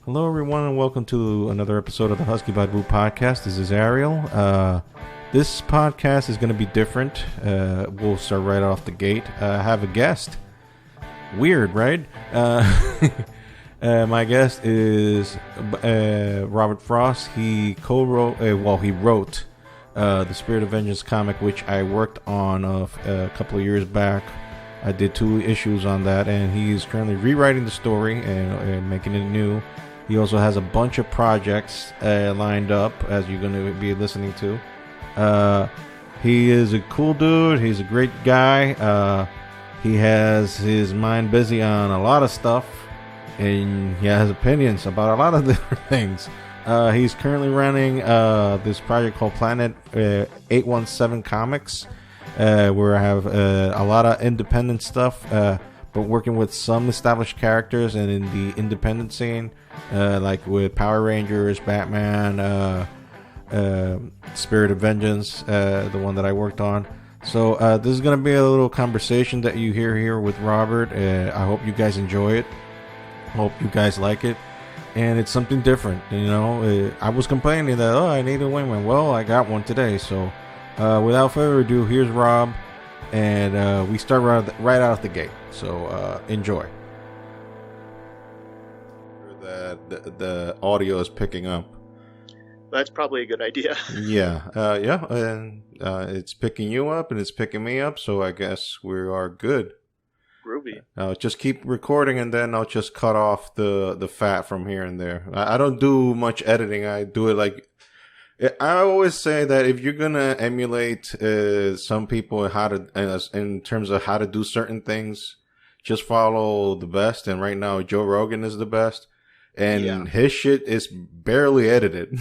Hello, everyone, and welcome to another episode of the Husky Barbu podcast. This is Ariel. This podcast is going to be different. We'll start right off the gate. I have a guest. Weird, right? My guest is Robert Frost. He co-wrote, he wrote the Spirit of Vengeance comic, which I worked on a couple of years back. I did 2 issues on that, and he's currently rewriting the story and making it new. He also has a bunch of projects lined up, as you're going to be listening to. He is a cool dude. He's a great guy. He has his mind busy on a lot of stuff, and he has opinions about a lot of different things. He's currently running this project called Planet 817 Comics, where I have a lot of independent stuff, but working with some established characters and in the independent scene, like with Power Rangers, Batman, Spirit of Vengeance, the one that I worked on. So this is going to be a little conversation that you hear here with Robert. I hope you guys enjoy it. Hope you guys like it. And it's something different, you know. I was complaining that, I need a wingman. Well, I got one today. So without further ado, here's Rob. And we start right out of the gate. So enjoy. The audio is picking up. That's probably a good idea. Yeah, and it's picking you up and it's picking me up, so I guess we are good. Groovy. Just keep recording, and then I'll just cut off the fat from here and there. I don't do much editing. I do it like I always say that if you're gonna emulate some people in terms of how to do certain things, just follow the best. And right now, Joe Rogan is the best. And his shit is barely edited.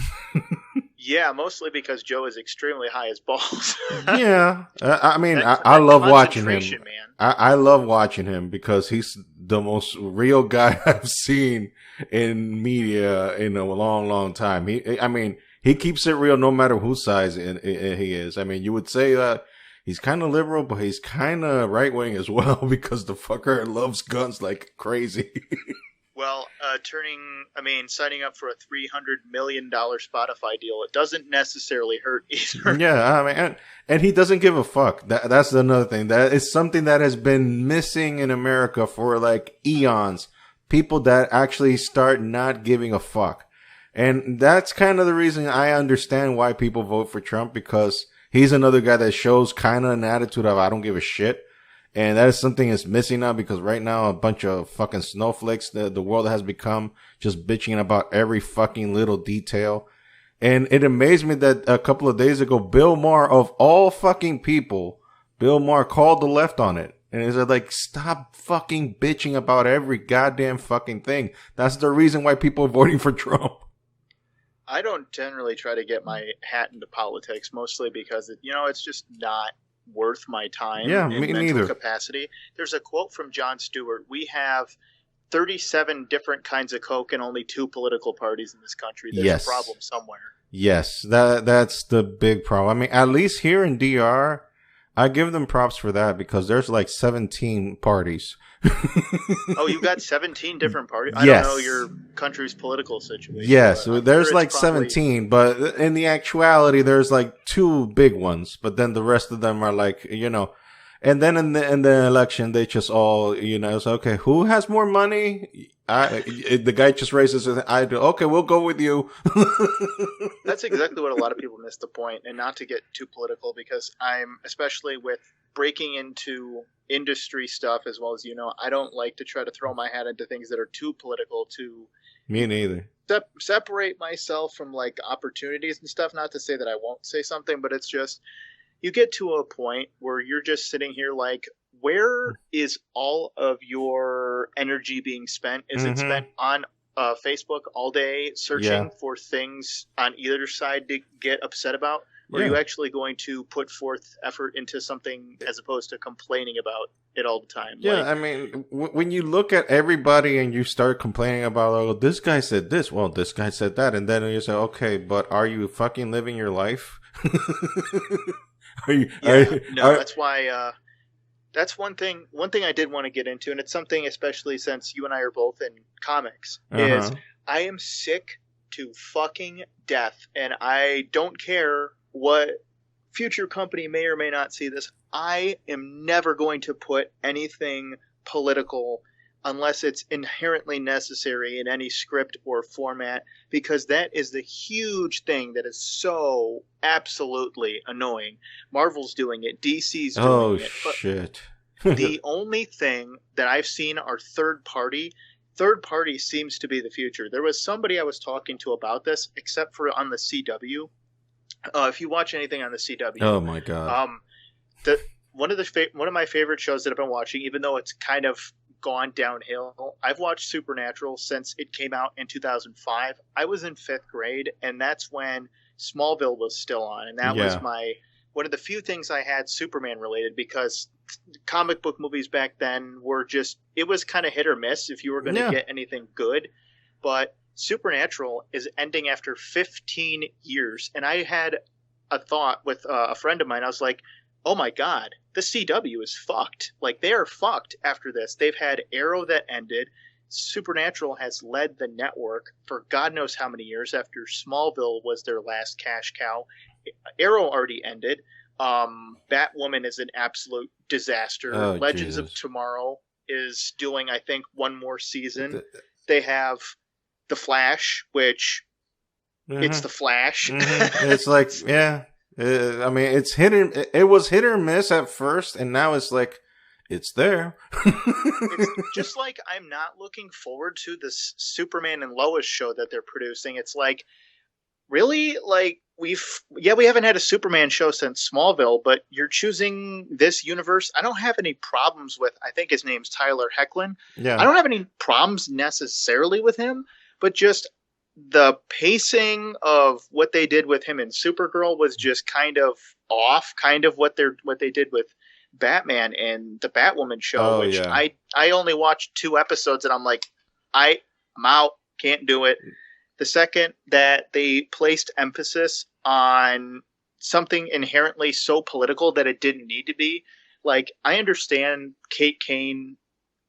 Yeah, mostly because Joe is extremely high as balls. Yeah. I mean, I love watching him. Man. I love watching him because he's the most real guy I've seen in media in a long, long time. He keeps it real no matter whose size he is. I mean, you would say that he's kind of liberal, but he's kind of right-wing as well because the fucker loves guns like crazy. Well, signing up for a $300 million Spotify deal, it doesn't necessarily hurt either. Yeah, I mean, and he doesn't give a fuck. That's another thing. That is something that has been missing in America for like eons. People that actually start not giving a fuck. And that's kind of the reason I understand why people vote for Trump, because he's another guy that shows kind of an attitude of I don't give a shit. And that is something that's missing now, because right now a bunch of fucking snowflakes, the world has become just bitching about every fucking little detail. And it amazed me that a couple of days ago, Bill Maher, of all fucking people, Bill Maher called the left on it. And he said, like, stop fucking bitching about every goddamn fucking thing. That's the reason why people are voting for Trump. I don't generally try to get my hat into politics, mostly because, it's just not worth my time in mental neither. Capacity. There's a quote from Jon Stewart. We have 37 different kinds of Coke and only 2 political parties in this country. There's a problem somewhere. Yes, that's the big problem. I mean, at least here in DR, I give them props for that, because there's like 17 parties. Oh, you've got 17 different parties? Yes. I don't know your country's political situation. Yes, there's like 17, but in the actuality, there's like 2 big ones, but then the rest of them are like, and then in the election, they just all, it's okay, who has more money? The guy just raises his hand. Okay, we'll go with you. That's exactly what a lot of people miss the point, and not to get too political, because I'm, especially with breaking into industry stuff as well as, I don't like to try to throw my hat into things that are too political to... Me neither. Separate myself from like opportunities and stuff. Not to say that I won't say something, but it's just, you get to a point where you're just sitting here like, where is all of your energy being spent? Is it spent on Facebook all day searching for things on either side to get upset about? Or are you actually going to put forth effort into something as opposed to complaining about it all the time? Yeah, I mean, when you look at everybody and you start complaining about, this guy said this, well, this guy said that, and then you say, okay, but are you fucking living your life? That's why... That's one thing I did want to get into, and it's something, especially since you and I are both in comics, is I am sick to fucking death, and I don't care what future company may or may not see this. I am never going to put anything political unless it's inherently necessary in any script or format, because that is the huge thing that is so absolutely annoying. Marvel's doing it, DC's doing it. Oh shit. The only thing that I've seen are third party. Third party seems to be the future. There was somebody I was talking to about this, except for on the CW. If you watch anything on the CW, Oh my god. The one of my favorite shows that I've been watching, even though it's kind of gone downhill. I've watched Supernatural since it came out in 2005. I was in 5th grade, and that's when Smallville was still on, and that was my one of the few things I had Superman related, because comic book movies back then were just, it was kind of hit or miss if you were going to get anything good. But Supernatural is ending after 15 years, and I had a thought with a friend of mine. I was like, oh my god, the CW is fucked. Like, they are fucked after this. They've had Arrow that ended. Supernatural has led the network for God knows how many years after Smallville was their last cash cow. Arrow already ended. Batwoman is an absolute disaster. Legends of Tomorrow is doing, I think, one more season. They have The Flash, which it's The Flash. It's like, I mean, it was hit or miss at first, and now it's like, it's there. It's just like, I'm not looking forward to this Superman and Lois show that they're producing. It's like, really? Like, we haven't had a Superman show since Smallville, but you're choosing this universe. I don't have any problems with, I think his name's Tyler Hoechlin. Yeah. I don't have any problems necessarily with him, but just the pacing of what they did with him in Supergirl was just kind of off, kind of what they did with Batman and the Batwoman show, I only watched 2 episodes, and I'm like, I'm out, can't do it. The second that they placed emphasis on something inherently so political that it didn't need to be, like, I understand Kate Kane,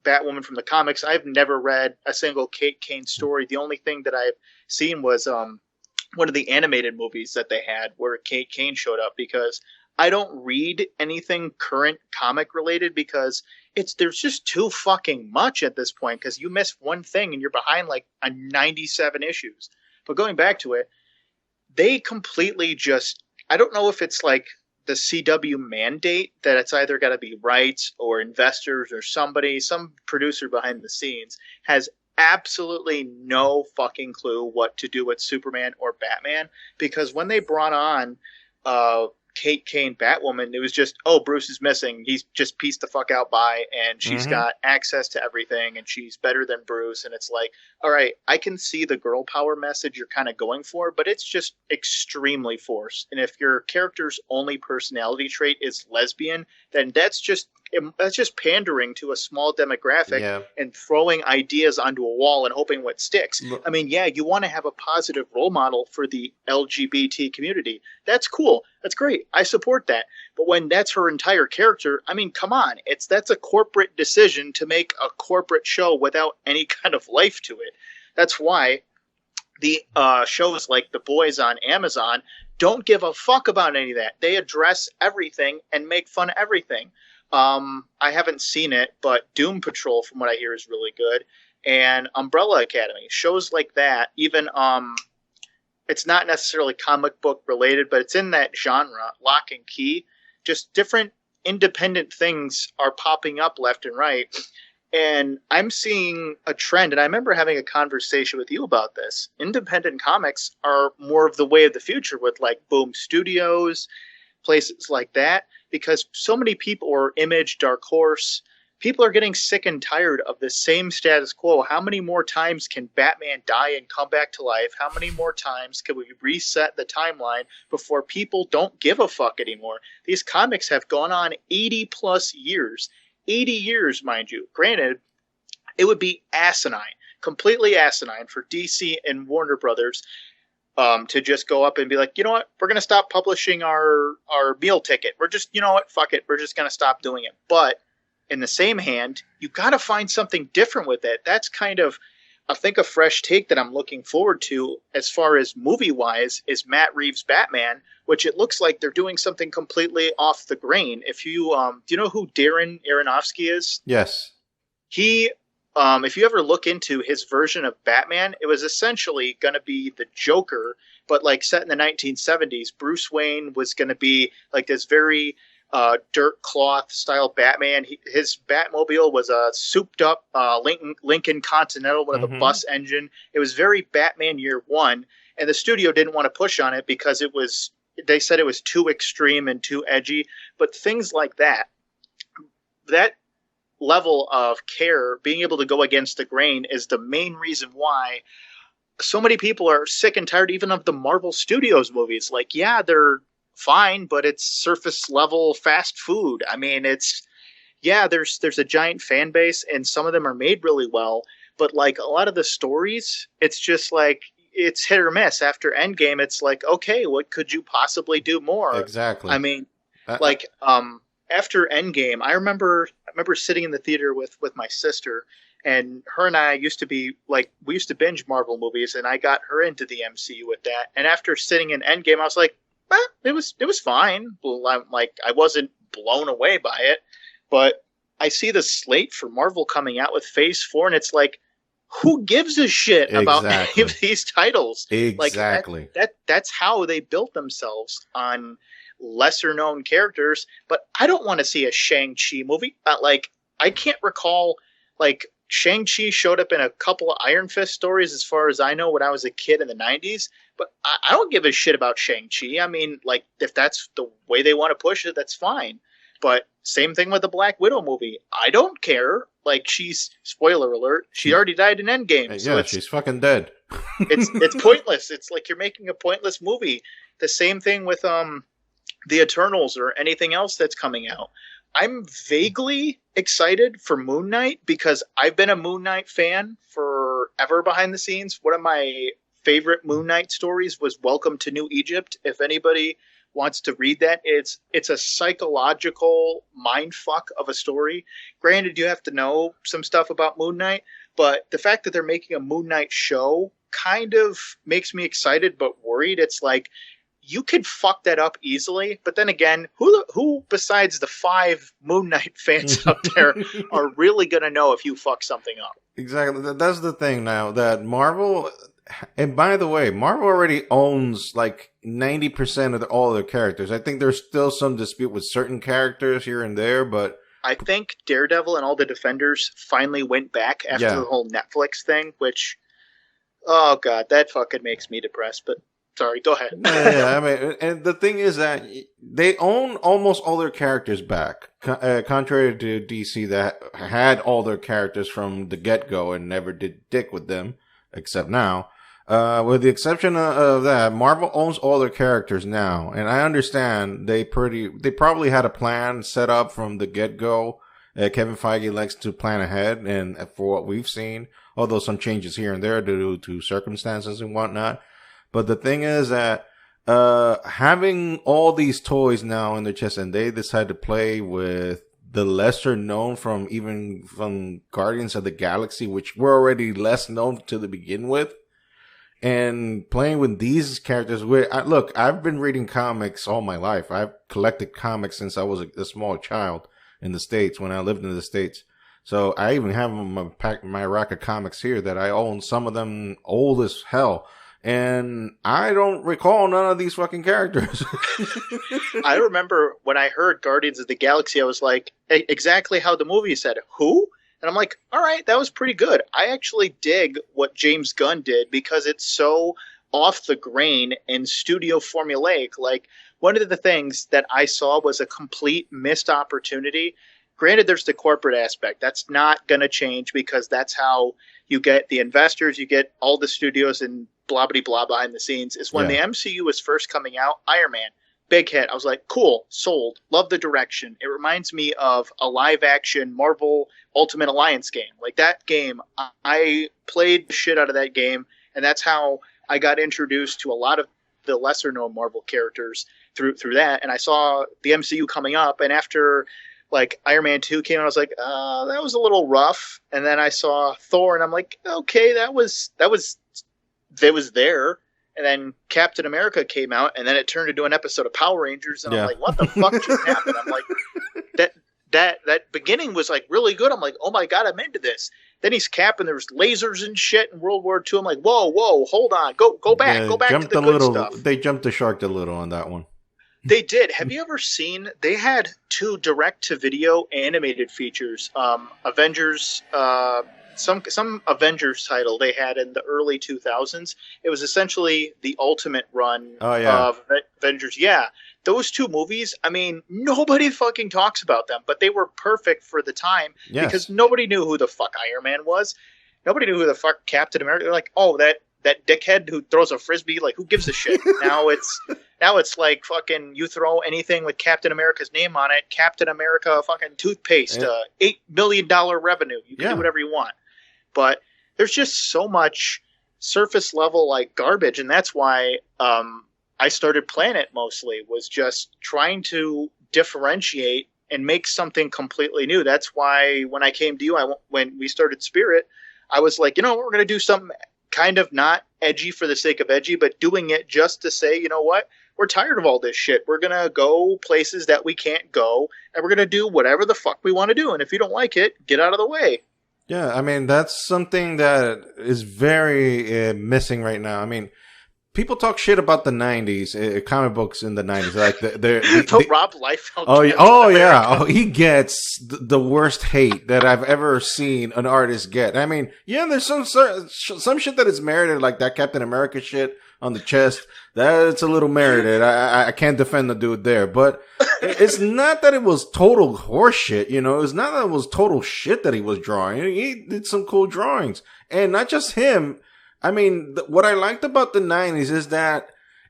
Batwoman from the comics. I've never read a single Kate Kane story. The only thing that I've seen was one of the animated movies that they had where Kate Kane showed up, because I don't read anything current comic related, because there's just too fucking much at this point, because you miss one thing and you're behind like a 97 issues. But going back to it, they completely just, I don't know if it's like the CW mandate that it's either got to be rights or investors or somebody, some producer behind the scenes has absolutely no fucking clue what to do with Superman or Batman, because when they brought on Kate Kane Batwoman, it was just, oh, Bruce is missing, he's just pieced the fuck out by, and she's got access to everything, and she's better than Bruce. And it's like, all right, I can see the girl power message you're kind of going for, but it's just extremely forced. And if your character's only personality trait is lesbian, then that's just pandering to a small demographic and throwing ideas onto a wall and hoping what sticks. I mean, you want to have a positive role model for the LGBT community. That's cool. That's great. I support that. But when that's her entire character, I mean, come on. That's a corporate decision to make a corporate show without any kind of life to it. That's why the shows like The Boys on Amazon don't give a fuck about any of that. They address everything and make fun of everything. I haven't seen it, but Doom Patrol, from what I hear, is really good. And Umbrella Academy, shows like that, even it's not necessarily comic book related, but it's in that genre, Lock and Key. Just different independent things are popping up left and right. And I'm seeing a trend, and I remember having a conversation with you about this. Independent comics are more of the way of the future, with like Boom Studios, places like that, because so many people, or Image, Dark Horse, people are getting sick and tired of the same status quo. How many more times can Batman die and come back to life? How many more times can we reset the timeline before people don't give a fuck anymore? These comics have gone on 80 plus years. 80 years, mind you. Granted, it would be asinine, completely asinine for DC and Warner Brothers to just go up and be like, you know what, we're going to stop publishing our meal ticket. We're just, you know what, fuck it. We're just going to stop doing it. But in the same hand, you got to find something different with it. That's kind of, I think a fresh take that I'm looking forward to as far as movie wise is Matt Reeves' Batman, which it looks like they're doing something completely off the grain. If you do you know who Darren Aronofsky is? Yes. He if you ever look into his version of Batman, it was essentially going to be the Joker, but like set in the 1970s. Bruce Wayne was going to be like this very dirt cloth style Batman. His Batmobile was a souped up Lincoln Continental with a bus engine. It was very Batman Year One, and the studio didn't want to push on it because it was. They said it was too extreme and too edgy. But things like that level of care, being able to go against the grain, is the main reason why so many people are sick and tired even of the Marvel Studios movies. Like, yeah, they're fine, but it's surface level fast food. I mean, it's there's a giant fan base and some of them are made really well, but like a lot of the stories, it's just like it's hit or miss. After Endgame, it's like, okay, what could you possibly do more? Exactly. I mean, after Endgame, I remember sitting in the theater with my sister, and her and I used to be like, we used to binge Marvel movies, and I got her into the MCU with that. And after sitting in Endgame, I was like, it was fine. I wasn't blown away by it, but I see the slate for Marvel coming out with Phase 4, and it's like, who gives a shit about any of these titles? Exactly. Like that's how they built themselves, on lesser known characters. But I don't want to see a Shang-Chi movie. I can't recall, like, Shang-Chi showed up in a couple of Iron Fist stories, as far as I know, when I was a kid in the 90s. But I don't give a shit about Shang-Chi. I mean, like, if that's the way they want to push it, that's fine. But same thing with the Black Widow movie. I don't care. Like, spoiler alert, she already died in Endgame. So she's fucking dead. it's pointless. It's like you're making a pointless movie. The same thing with the Eternals or anything else that's coming out. I'm vaguely excited for Moon Knight because I've been a Moon Knight fan forever behind the scenes. One of my favorite Moon Knight stories was Welcome to New Egypt. If anybody wants to read that, it's a psychological mindfuck of a story. Granted, you have to know some stuff about Moon Knight, but the fact that they're making a Moon Knight show kind of makes me excited but worried. It's like, you could fuck that up easily, but then again, who besides the 5 Moon Knight fans out there are really going to know if you fuck something up? Exactly. That's the thing now, that Marvel, and by the way, Marvel already owns like 90% of all their characters. I think there's still some dispute with certain characters here and there, but I think Daredevil and all the Defenders finally went back after the whole Netflix thing, which, oh god, that fucking makes me depressed, but sorry, go ahead. I mean, and the thing is that they own almost all their characters back, contrary to DC that had all their characters from the get-go and never did dick with them, except now. With the exception of that, Marvel owns all their characters now, and I understand they probably had a plan set up from the get-go. Kevin Feige likes to plan ahead, and for what we've seen, although some changes here and there due to circumstances and whatnot. But the thing is that having all these toys now in their chest, and they decide to play with the lesser known from Guardians of the Galaxy, which were already less known to begin with, and playing with these characters. Look, I've been reading comics all my life. I've collected comics since I was a small child in the States, when I lived in the States. So I even have my rack of comics here that I own, some of them old as hell. And I don't recall none of these fucking characters. I remember when I heard Guardians of the Galaxy, I was like, exactly how the movie said, who? And I'm like, all right, that was pretty good. I actually dig what James Gunn did because it's so off the grain and studio formulaic. Like, one of the things that I saw was a complete missed opportunity. Granted, there's the corporate aspect. That's not going to change because that's how you get the investors, you get all the studios and blah, blah, blah behind the scenes. Is when the MCU was first coming out, Iron Man, big hit. I was like, cool, sold, love the direction. It reminds me of a live action Marvel Ultimate Alliance game. Like, that game, I played the shit out of that game, and that's how I got introduced to a lot of the lesser known Marvel characters through that. And I saw the MCU coming up, and after like Iron Man 2 came out, I was like, that was a little rough. And then I saw Thor, and I'm like, okay, that was there. And then Captain America came out, and then it turned into an episode of Power Rangers, and I'm like, what the fuck just happened? I'm like, that beginning was like really good. I'm like, oh my god, I'm into this. Then he's Cap, and there's lasers and shit in World War II. I'm like, whoa, hold on, go back to the good stuff. They jumped the shark a little on that one. They did. Have you ever seen? They had 2 direct-to-video animated features. Avengers, some Avengers title they had in the early 2000s. It was essentially the Ultimate run of Avengers. Yeah, those 2 movies. I mean, nobody fucking talks about them, but they were perfect for the time because nobody knew who the fuck Iron Man was. Nobody knew who the fuck Captain America. They're like, oh, that dickhead who throws a frisbee. Like, who gives a shit? Now it's like fucking you throw anything with Captain America's name on it. Captain America fucking toothpaste, $8 million revenue. You can do whatever you want. But there's just so much surface level like garbage, and that's why I started Planet mostly, was just trying to differentiate and make something completely new. That's why when I came to you, when we started Spirit, I was like, we're going to do something kind of not edgy for the sake of edgy, but doing it just to say, you know what? We're tired of all this shit. We're going to go places that we can't go, and we're going to do whatever the fuck we want to do. And if you don't like it, get out of the way. Yeah, I mean, that's something that is very missing right now. I mean, people talk shit about the 90s, comic books in the 90s. Like Rob Liefeld. Oh, he gets the worst hate that I've ever seen an artist get. I mean, there's some shit that is merited, like that Captain America shit on the chest. That's a little merited. I can't defend the dude there, but it's not that it was total horseshit, It's not that it was total shit that he was drawing. He did some cool drawings. And not just him. I mean, what I liked about the 90s is that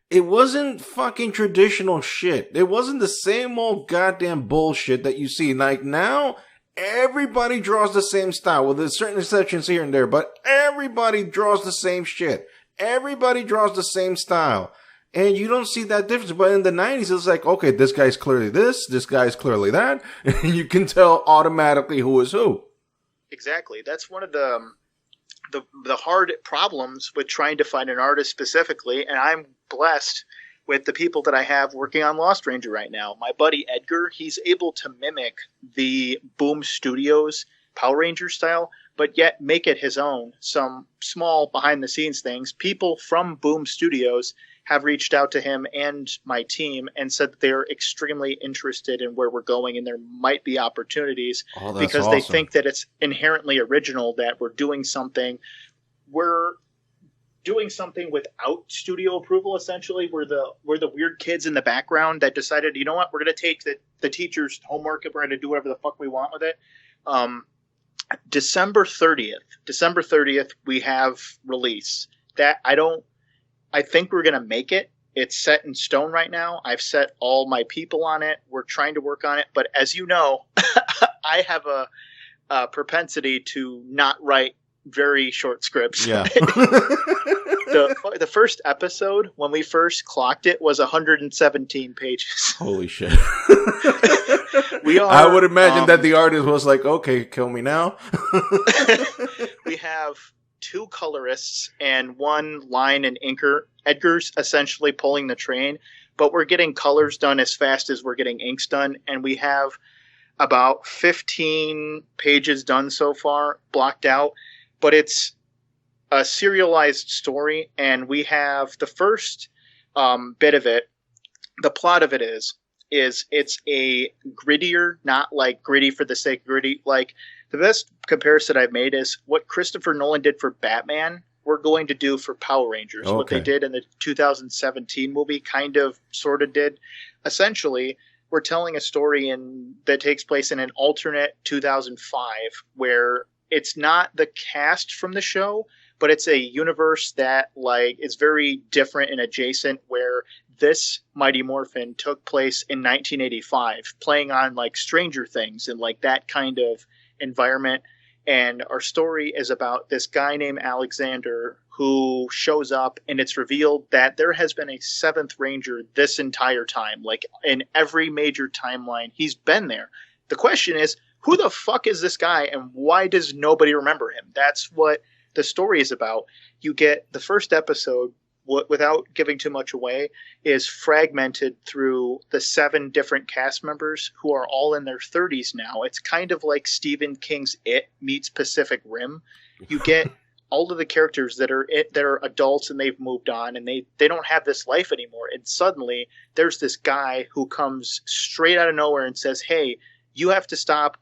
it wasn't fucking traditional shit. It wasn't the same old goddamn bullshit that you see. Like now, everybody draws the same style. Well, there's certain exceptions here and there, but everybody draws the same shit. Everybody draws the same style. And you don't see that difference. But in the 90s, it's like, okay, this guy's clearly this guy's clearly that. And you can tell automatically who is who. Exactly. That's one of the hard problems with trying to find an artist specifically. And I'm blessed with the people that I have working on Lost Ranger right now. My buddy Edgar, he's able to mimic the Boom Studios Power Ranger style, but yet make it his own. Some small behind-the-scenes things. People from Boom Studios have reached out to him and my team and said that they're extremely interested in where we're going, and there might be opportunities because awesome. They think that it's inherently original, that we're doing something. We're doing something without studio approval, essentially. We're the weird kids in the background that decided, you know what, we're going to take the teacher's homework and we're going to do whatever the fuck we want with it. December 30th, we have release. That I think we're going to make it. It's set in stone right now. I've set all my people on it. We're trying to work on it. But as you know, I have a propensity to not write very short scripts. Yeah. The first episode, when we first clocked it, was 117 pages. Holy shit. I would imagine that the artist was like, okay, kill me now. We have 2 colorists and 1 line and inker. Edgar's essentially pulling the train, but we're getting colors done as fast as we're getting inks done, and we have about 15 pages done so far, blocked out, but it's a serialized story, and we have the first bit of it. The plot of it is it's a grittier, not like gritty for the sake of gritty. Like, the best comparison I've made is what Christopher Nolan did for Batman, we're going to do for Power Rangers. Okay. What they did in the 2017 movie sort of did. Essentially, we're telling a story that takes place in an alternate 2005 where it's not the cast from the show, but it's a universe that is very different and adjacent, where this Mighty Morphin took place in 1985, playing on Stranger Things and that kind of environment. And our story is about this guy named Alexander who shows up, and it's revealed that there has been a 7th Ranger this entire time. In every major timeline, he's been there. the question is, who the fuck is this guy and why does nobody remember him? That's what the story is about. You get the first episode, without giving too much away, is fragmented through the 7 different cast members who are all in their 30s now. It's kind of like Stephen King's It meets Pacific Rim. You get all of the characters that are adults and they've moved on and they don't have this life anymore. And suddenly there's this guy who comes straight out of nowhere and says, hey, you have to stop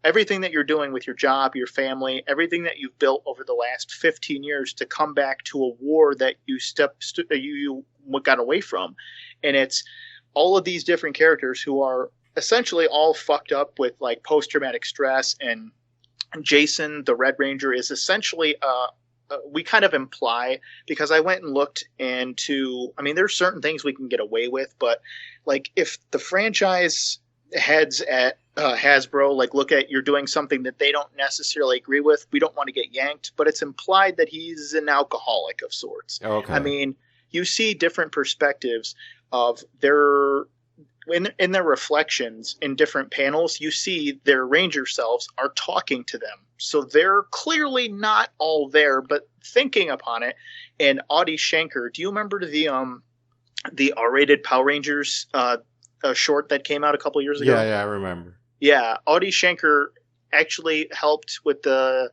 everything that you're doing with your job, your family, everything that you've built over the last 15 years to come back to a war that you got away from. And it's all of these different characters who are essentially all fucked up with like post-traumatic stress. And Jason, the Red Ranger, is essentially we kind of imply, because I went and looked into, I mean, there's certain things we can get away with, but like if the franchise heads at Hasbro like look at you're doing something that they don't necessarily agree with, we don't want to get yanked, but it's implied that he's an alcoholic of sorts. Okay. I mean, you see different perspectives of their in their reflections in different panels. You see their ranger selves are talking to them, so they're clearly not all there but thinking upon it. And Audie Shanker, do you remember the R-rated Power Rangers a short that came out a couple years ago? Yeah, I remember. Yeah, Audie Shanker actually helped with the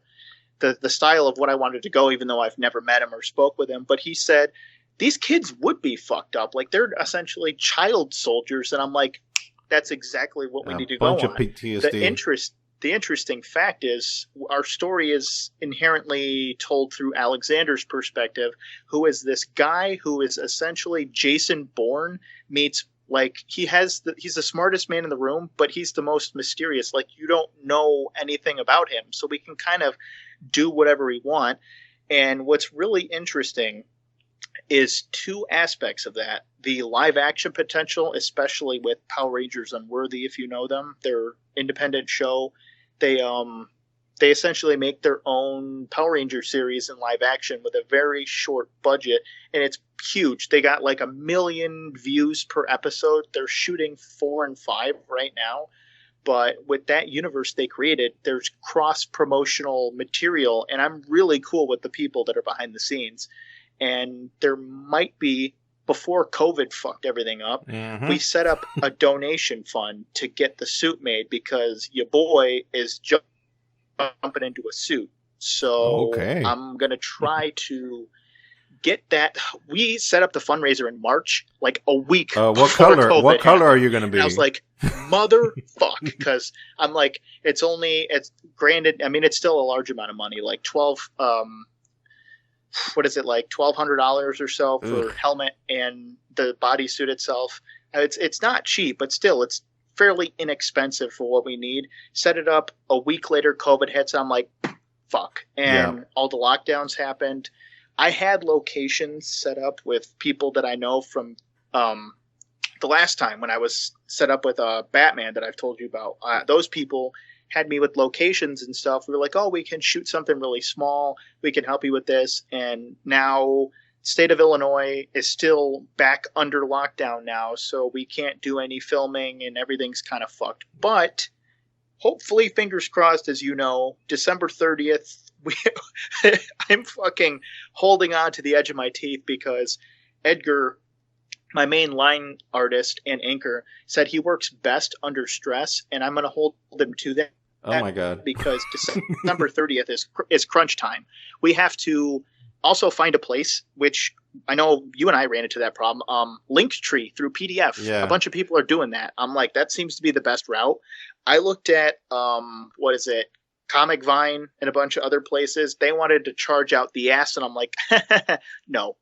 style of what I wanted to go, even though I've never met him or spoke with him. But he said these kids would be fucked up, like they're essentially child soldiers, and I'm like, that's exactly what we need to go on. A bunch of PTSD. The interesting fact is our story is inherently told through Alexander's perspective, who is this guy who is essentially Jason Bourne meets. Like he's the smartest man in the room, but he's the most mysterious. Like you don't know anything about him, so we can kind of do whatever we want. And what's really interesting is 2 aspects of that: the live action potential, especially with Power Rangers Unworthy, if you know them. They're independent show. They essentially make their own Power Ranger series in live action with a very short budget, and it's huge. They got like 1 million views per episode. They're shooting 4 and 5 right now. But with that universe they created, there's cross-promotional material, and I'm really cool with the people that are behind the scenes. And there might be, before COVID fucked everything up, we set up a donation fund to get the suit made because your boy is jumping into a suit. So I'm going to try to get that. We set up the fundraiser in March, like a week what color? COVID what color happened. are you going to be? And I was like, motherfuck, because I'm like, it's granted, I mean, it's still a large amount of money, like what is it, like $1,200 or so for helmet and the bodysuit itself. It's not cheap, but still, it's fairly inexpensive for what we need. Set it up. A week later, COVID hits. I'm like, fuck. And all the lockdowns happened. I had locations set up with people that I know from the last time when I was set up with Batman that I've told you about. Those people had me with locations and stuff. We were like, oh, we can shoot something really small. We can help you with this. And now state of Illinois is still back under lockdown now, so we can't do any filming and everything's kind of fucked. But hopefully, fingers crossed, as you know, December 30th, I'm fucking holding on to the edge of my teeth because Edgar, my main line artist and anchor, said he works best under stress, and I'm going to hold him to that. Oh my God. Because December 30th is crunch time. We have to also find a place, which I know you and I ran into that problem. Linktree through PDF. Yeah. A bunch of people are doing that. I'm like, that seems to be the best route. I looked at, Comic Vine and a bunch of other places. They wanted to charge out the ass, and I'm like, no.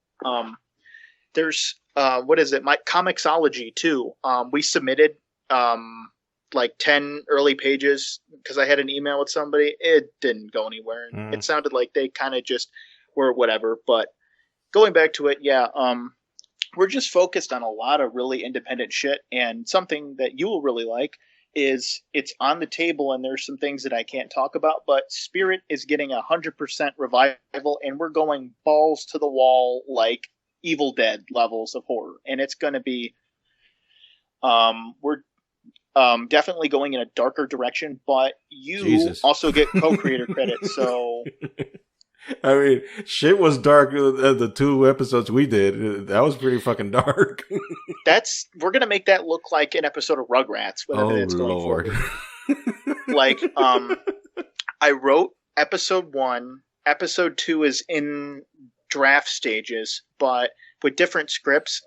There's, my Comixology too. We submitted, like 10 early pages because I had an email with somebody. It didn't go anywhere. And it sounded like they kind of just were whatever. But going back to it, we're just focused on a lot of really independent shit. And something that you will really like is it's on the table, and there's some things that I can't talk about, but Spirit is getting 100% revival, and we're going balls to the wall like Evil Dead levels of horror. And it's going to be, definitely going in a darker direction, but you Jesus. also get co-creator credit. So I mean, shit was dark. The 2 episodes we did, that was pretty fucking dark. we're gonna make that look like an episode of Rugrats whenever Oh that's going Lord. forward. Like, I wrote episode 1. Episode 2 is in draft stages, but with different scripts.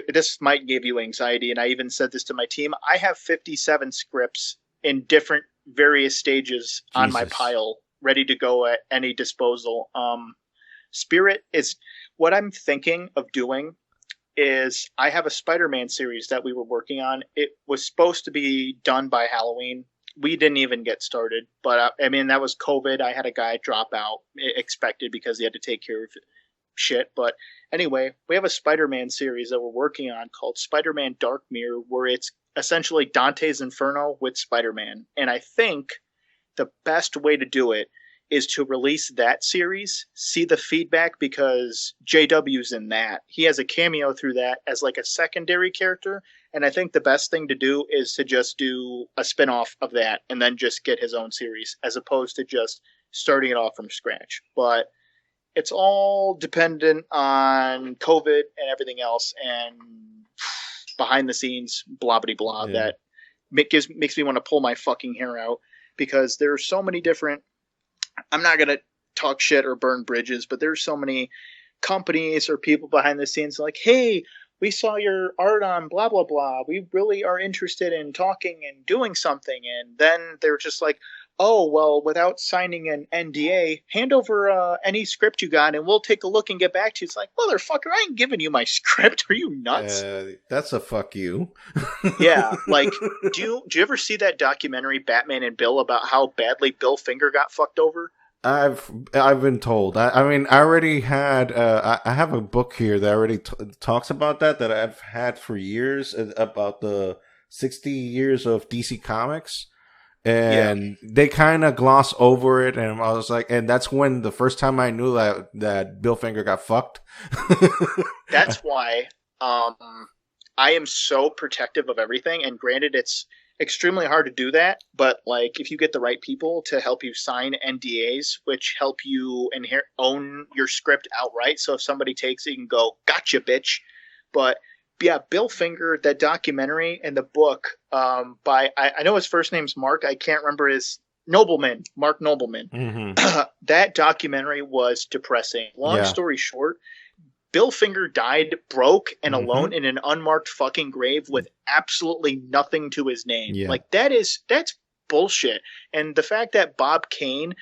This might give you anxiety, and I even said this to my team. I have 57 scripts in different various stages on my pile, ready to go at any disposal. Spirit is what I'm thinking of doing. Is I have a Spider-Man series that we were working on. It was supposed to be done by Halloween. We didn't even get started, but I mean that was COVID. I had a guy drop out, expected, because he had to take care of shit. But anyway, we have a Spider-Man series that we're working on called Spider-Man Dark Mirror, where it's essentially Dante's Inferno with Spider-Man. And I think the best way to do it is to release that series, see the feedback, because JW's in that. He has a cameo through that as like a secondary character. And I think the best thing to do is to just do a spinoff of that and then just get his own series, as opposed to just starting it off from scratch. But it's all dependent on COVID and everything else, and behind the scenes, blah blah blah. Yeah. That makes me want to pull my fucking hair out, because there are so many different. I'm not gonna talk shit or burn bridges, but there's so many companies or people behind the scenes like, hey, we saw your art on blah blah blah. We really are interested in talking and doing something, and then they're just like, oh, well, without signing an NDA, hand over any script you got, and we'll take a look and get back to you. It's like, motherfucker, I ain't giving you my script. Are you nuts? That's a fuck you. Yeah, like, do you ever see that documentary, Batman and Bill, about how badly Bill Finger got fucked over? I've been told. I mean, I already had. I have a book here that already talks about that I've had for years, about the 60 years of DC Comics. And they kind of gloss over it, and I was like, and that's when the first time I knew that Bill Finger got fucked. That's why I am so protective of everything. And granted, it's extremely hard to do that, but like if you get the right people to help you sign NDAs, which help you own your script outright, so if somebody takes it, you can go, gotcha, bitch. But yeah, Bill Finger, that documentary and the book by, I know his first name's Mark. I can't remember his Mark Nobleman. Mm-hmm. That documentary was depressing. Long story short, Bill Finger died broke and alone in an unmarked fucking grave with absolutely nothing to his name. Yeah. Like that's bullshit. And the fact that Bob Kane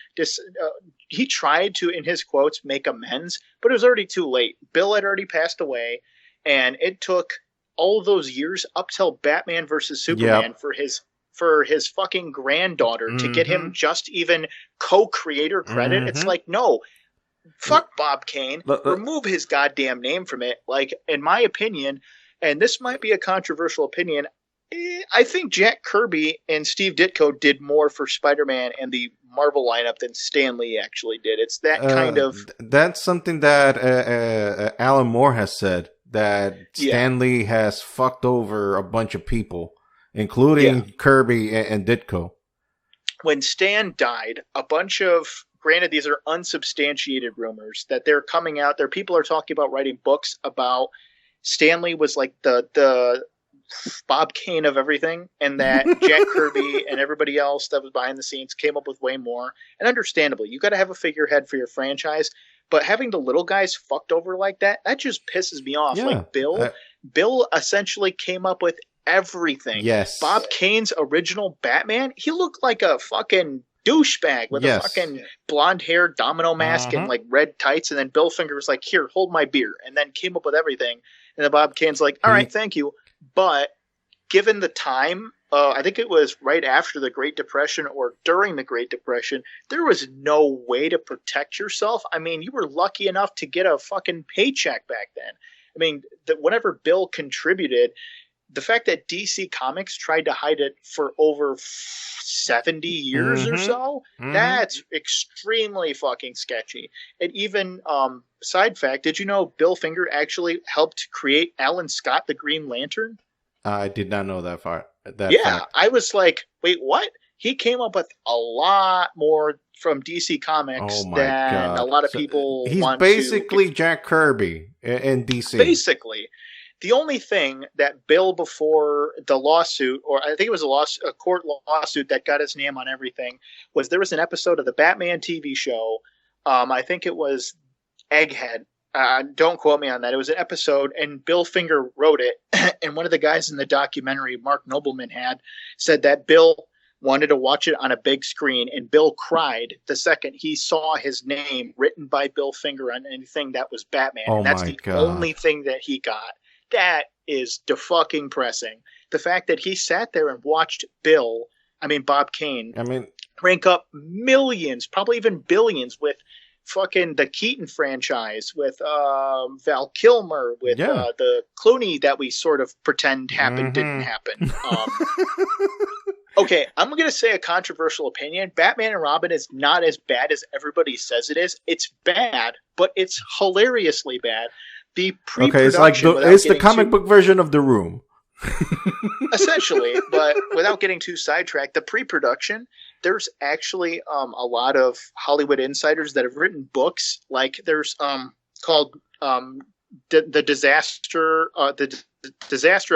he tried to, in his quotes, make amends, but it was already too late. Bill had already passed away. And it took all of those years up till Batman versus Superman for his fucking granddaughter to get him just even co-creator credit. It's like, no, fuck Bob Kane. Remove his goddamn name from it. Like, in my opinion, and this might be a controversial opinion, I think Jack Kirby and Steve Ditko did more for Spider-Man and the Marvel lineup than Stan Lee actually did. It's that kind of... That's something that Alan Moore has said. That Stan Lee has fucked over a bunch of people, including Kirby and Ditko. When Stan died, a bunch of, granted these are unsubstantiated rumors, that they're coming out there. People are talking about writing books about Stan Lee was like the Bob Kane of everything, and that Jack Kirby and everybody else that was behind the scenes came up with way more. And understandably, you got to have a figurehead for your franchise. But having the little guys fucked over like that just pisses me off. Yeah. Like Bill essentially came up with everything. Yes. Bob Kane's original Batman, he looked like a fucking douchebag with a fucking blonde hair domino mask and like red tights. And then Bill Finger was like, here, hold my beer. And then came up with everything. And then Bob Kane's like, all right, thank you. But given the time, I think it was right after the Great Depression or during the Great Depression, there was no way to protect yourself. I mean, you were lucky enough to get a fucking paycheck back then. I mean, whenever Bill contributed, the fact that DC Comics tried to hide it for over 70 years or so, that's extremely fucking sketchy. And even, side fact, did you know Bill Finger actually helped create Alan Scott, the Green Lantern? I did not know that part. that fact. I was like, wait, what? He came up with a lot more from DC Comics Oh my than a god! lot of So people he's want to. basically Jack Kirby in DC. Basically, the only thing that Bill, before the lawsuit, or I think it was a court lawsuit that got his name on everything, was there was an episode of the Batman TV show. I think it was Egghead. Don't quote me on that. It was an episode, and Bill Finger wrote it. And one of the guys in the documentary, Mark Nobleman, said that Bill wanted to watch it on a big screen, and Bill cried the second he saw his name written by Bill Finger on anything that was Batman. Oh and that's my the god! only thing that he got. That is fucking pressing. The fact that he sat there and watched Bob Kane, rank up millions, probably even billions with fucking the Keaton franchise, with Val Kilmer, with the Clooney that we sort of pretend happened didn't happen. Okay, I'm going to say a controversial opinion. Batman and Robin is not as bad as everybody says it is. It's bad, but it's hilariously bad. The pre-production, it's the comic book version of The Room. Essentially, but without getting too sidetracked, the pre-production, there's actually a lot of Hollywood insiders that have written books. Like there's called the Disaster of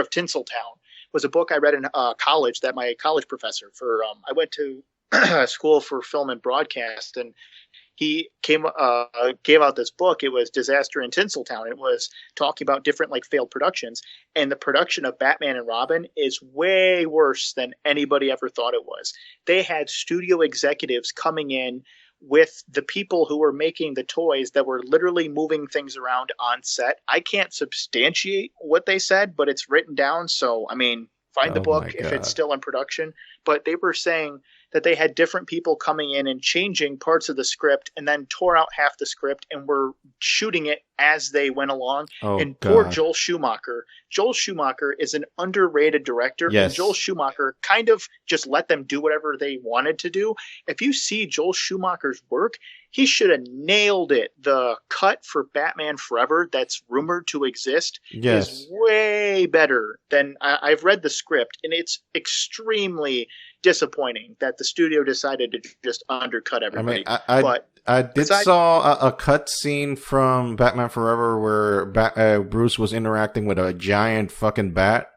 Tinseltown, was a book I read in college that my college professor I went to school for film and broadcast, and he gave out this book. It was Disaster in Tinseltown. It was talking about different failed productions, and the production of Batman and Robin is way worse than anybody ever thought it was. They had studio executives coming in with the people who were making the toys that were literally moving things around on set. I can't substantiate what they said, but it's written down. So, find the book if it's still in production. But they were saying that they had different people coming in and changing parts of the script and then tore out half the script and were shooting it as they went along. Poor Joel Schumacher. Joel Schumacher is an underrated director. Yes. And Joel Schumacher kind of just let them do whatever they wanted to do. If you see Joel Schumacher's work, he should have nailed it. The cut for Batman Forever that's rumored to exist is way better than I've read the script, and it's extremely disappointing that the studio decided to just undercut everybody. I did saw a cut scene from Batman Forever where Bruce was interacting with a giant fucking bat.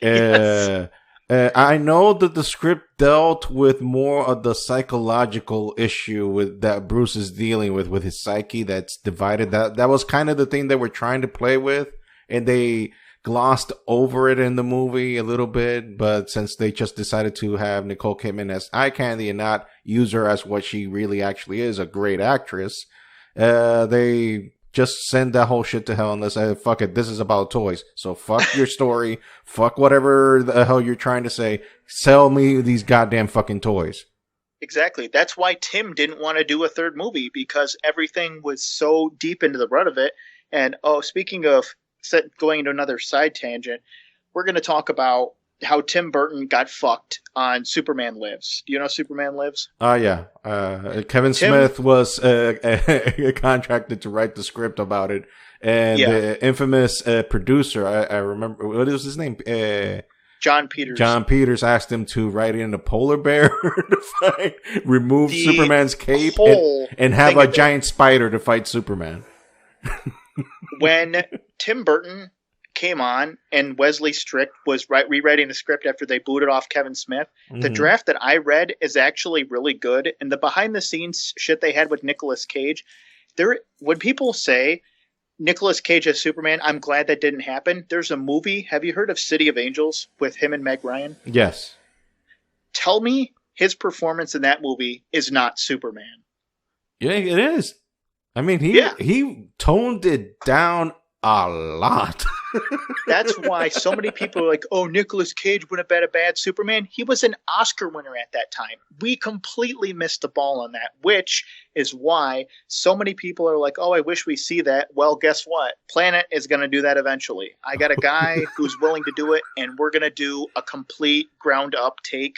Yes. I know that the script dealt with more of the psychological issue that Bruce is dealing with his psyche that's divided. That was kind of the thing they were trying to play with, and they glossed over it in the movie a little bit. But since they just decided to have Nicole Kidman as eye candy and not use her as what she really actually is, a great actress, they just send that whole shit to hell and let's say, fuck it, this is about toys. So fuck your story, fuck whatever the hell you're trying to say. Sell me these goddamn fucking toys. Exactly. That's why Tim didn't want to do a third movie, because everything was so deep into the rut of it. And speaking of going into another side tangent, we're going to talk about how Tim Burton got fucked on Superman Lives. Do you know Superman Lives? Yeah. Kevin Smith was contracted to write the script about it. And the infamous producer, I remember, what was his name? John Peters. John Peters asked him to write in a polar bear to fight, remove Superman's cape, and have a giant spider to fight Superman. When Tim Burton came on and Wesley Strick was rewriting the script after they booted off Kevin Smith, the draft that I read is actually really good. And the behind the scenes shit they had with Nicolas Cage, when people say Nicolas Cage as Superman, I'm glad that didn't happen. There's a movie. Have you heard of City of Angels with him and Meg Ryan? Yes. Tell me his performance in that movie is not Superman. Yeah, it is. I mean, he toned it down a lot. That's why so many people are like, oh, Nicolas Cage would have been a bad Superman. He was an Oscar winner at that time. We completely missed the ball on that, which is why so many people are like, oh, I wish we see that. Well, guess what? Planet is going to do that eventually. I got a guy who's willing to do it, and we're going to do a complete ground up take.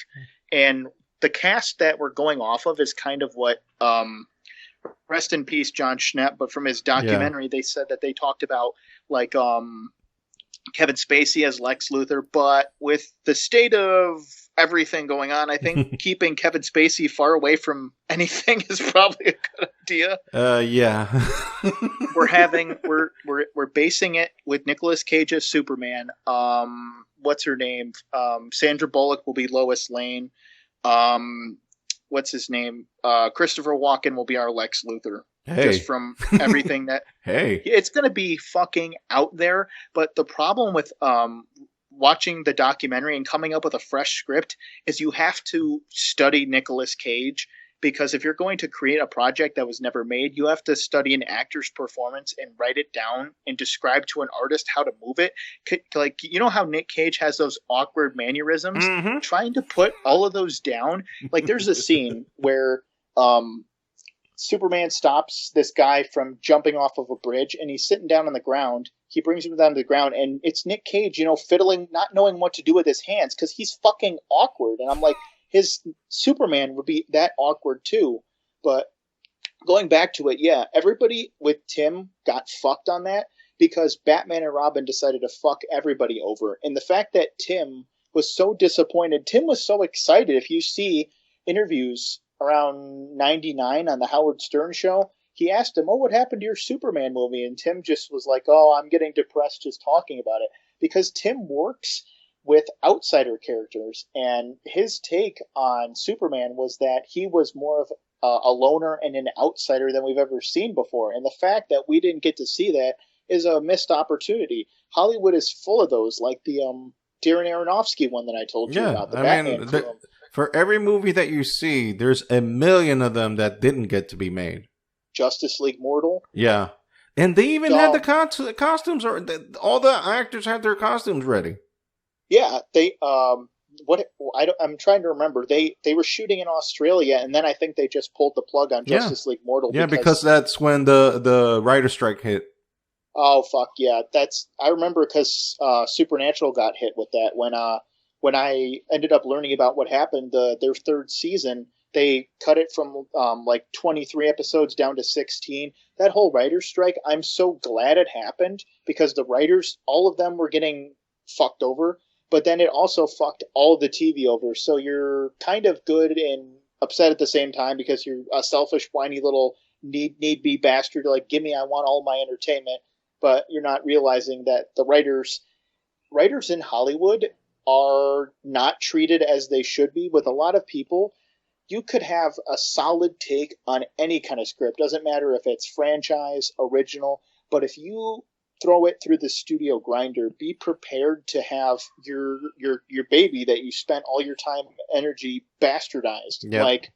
And the cast that we're going off of is kind of what rest in peace, John Schnepp, but from his documentary, they said that they talked about Kevin Spacey as Lex Luthor, but with the state of everything going on, I think keeping Kevin Spacey far away from anything is probably a good idea. Yeah. We're basing it with Nicolas Cage as Superman. What's her name? Sandra Bullock will be Lois Lane. What's his name? Christopher Walken will be our Lex Luthor. Hey. Just from everything that hey, it's going to be fucking out there. But the problem with watching the documentary and coming up with a fresh script is you have to study Nicolas Cage, because if you're going to create a project that was never made, you have to study an actor's performance and write it down and describe to an artist how to move it. Like, you know how Nick Cage has those awkward mannerisms? Mm-hmm. Trying to put all of those down. Like, there's a scene where Superman stops this guy from jumping off of a bridge, and he's sitting down on the ground. He brings him down to the ground, and it's Nick Cage, fiddling, not knowing what to do with his hands because he's fucking awkward. And I'm like, his Superman would be that awkward too. But going back to it, yeah, everybody with Tim got fucked on that because Batman and Robin decided to fuck everybody over. And the fact that Tim was so disappointed, Tim was so excited. If you see interviews around 99 on the Howard Stern show, he asked him, "Oh, what happened to your Superman movie?" And Tim just was like, "Oh, I'm getting depressed just talking about it." Because Tim works with outsider characters, and his take on Superman was that he was more of a loner and an outsider than we've ever seen before. And the fact that we didn't get to see that is a missed opportunity. Hollywood is full of those, like the Darren Aronofsky one that I told you about. The Batman film. For every movie that you see, there's a million of them that didn't get to be made. Justice League Mortal. Yeah. And they even had the costumes, or all the actors had their costumes ready. Yeah, they I'm trying to remember. They were shooting in Australia, and then I think they just pulled the plug on Justice League Mortal. Yeah, because that's when the writer's strike hit. Oh fuck yeah! I remember because Supernatural got hit with that when I ended up learning about what happened. Their third season, they cut it from like 23 episodes down to 16. That whole writer's strike, I'm so glad it happened because the writers, all of them were getting fucked over. But then it also fucked all the TV over. So you're kind of good and upset at the same time because you're a selfish, whiny little need be bastard. Like, give me, I want all my entertainment. But you're not realizing that the writers in Hollywood are not treated as they should be. With a lot of people, you could have a solid take on any kind of script. Doesn't matter if it's franchise, original. But if you throw it through the studio grinder, be prepared to have your baby that you spent all your time and energy bastardized. Yep. Like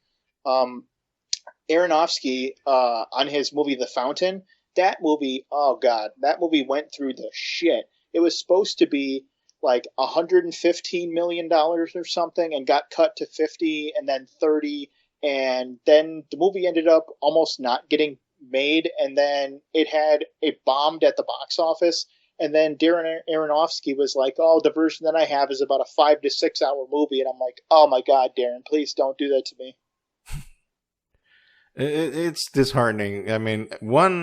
Aronofsky on his movie The Fountain, that movie, oh god, that movie went through the shit. It was supposed to be like $115 million or something and got cut to 50 and then 30, and then the movie ended up almost not getting made, and then it bombed at the box office, and then Darren Aronofsky was like, "Oh, the version that I have is about a 5 to 6 hour movie," and I'm like, "Oh my god, Darren, please don't do that to me." It's disheartening. I mean,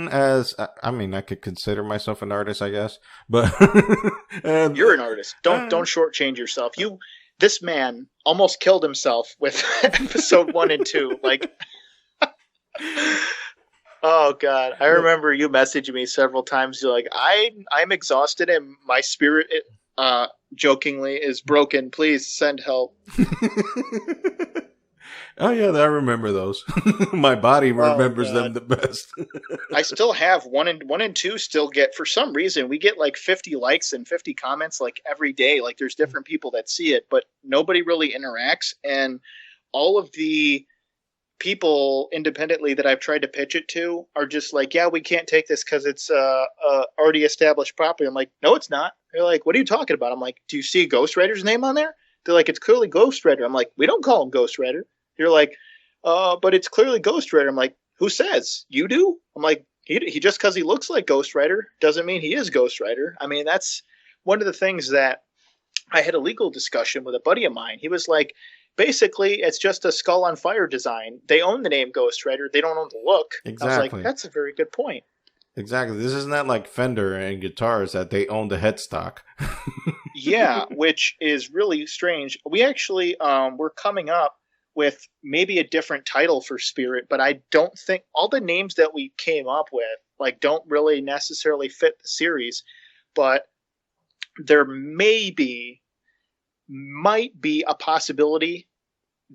I could consider myself an artist, I guess, but you're an artist. Don't shortchange yourself. This man almost killed himself with episode 1 and 2, like. Oh god, I remember you messaging me several times. You're like, I'm exhausted and my spirit, jokingly, is broken. Please send help. Oh yeah, I remember those. My body remembers them the best. I still have 1 and 2. Still get, for some reason, we get like 50 likes and 50 comments like every day. Like, there's different people that see it, but nobody really interacts. And all of the people independently that I've tried to pitch it to are just like, yeah, we can't take this because it's already established property. I'm like, no, it's not. They're like, what are you talking about? I'm like, do you see Ghost Rider's name on there? They're like, it's clearly Ghost Rider. I'm like, we don't call him Ghost Rider. You're like, but it's clearly Ghost Rider. I'm like, who says? You do? I'm like, he just because he looks like Ghost Rider doesn't mean he is Ghost Rider. I mean, that's one of the things that I had a legal discussion with a buddy of mine. He was like, basically, it's just a skull on fire design. They own the name Ghost Rider. They don't own the look. Exactly. I was like, that's a very good point. Exactly. This is not like Fender and guitars that they own the headstock. Yeah, which is really strange. We actually we're coming up with maybe a different title for Spirit, but I don't think all the names that we came up with like don't really necessarily fit the series, but there might be a possibility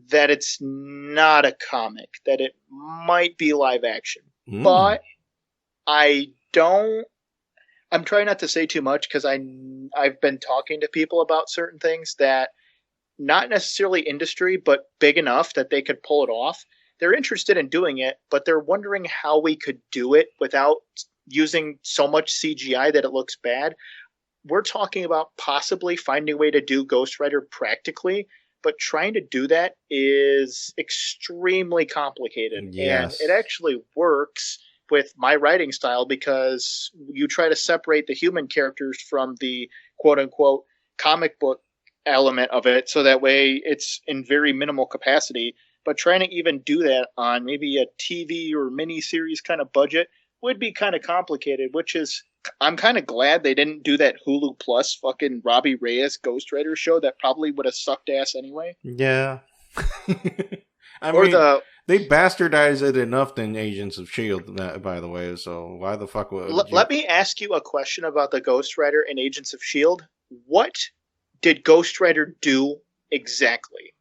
that it's not a comic, that it might be live action. Mm. But I don't I'm trying not to say too much because I've been talking to people about certain things that not necessarily industry, but big enough that they could pull it off. They're interested in doing it, but they're wondering how we could do it without using so much CGI that it looks bad. We're talking about possibly finding a way to do Ghost Rider practically, but trying to do that is extremely complicated. And it Yes. actually works with my writing style because you try to separate the human characters from the quote unquote comic book element of it so that way it's in very minimal capacity. But trying to even do that on maybe a TV or mini series kind of budget would be kind of complicated, which is I'm kind of glad they didn't do that Hulu Plus fucking Robbie Reyes Ghost Rider show that probably would have sucked ass anyway. Yeah. I Or mean, the they bastardized it enough in Agents of Shield, by the way. So why the fuck would you? let me ask you a question about the Ghost Rider and Agents of Shield. What did Ghost Rider do exactly?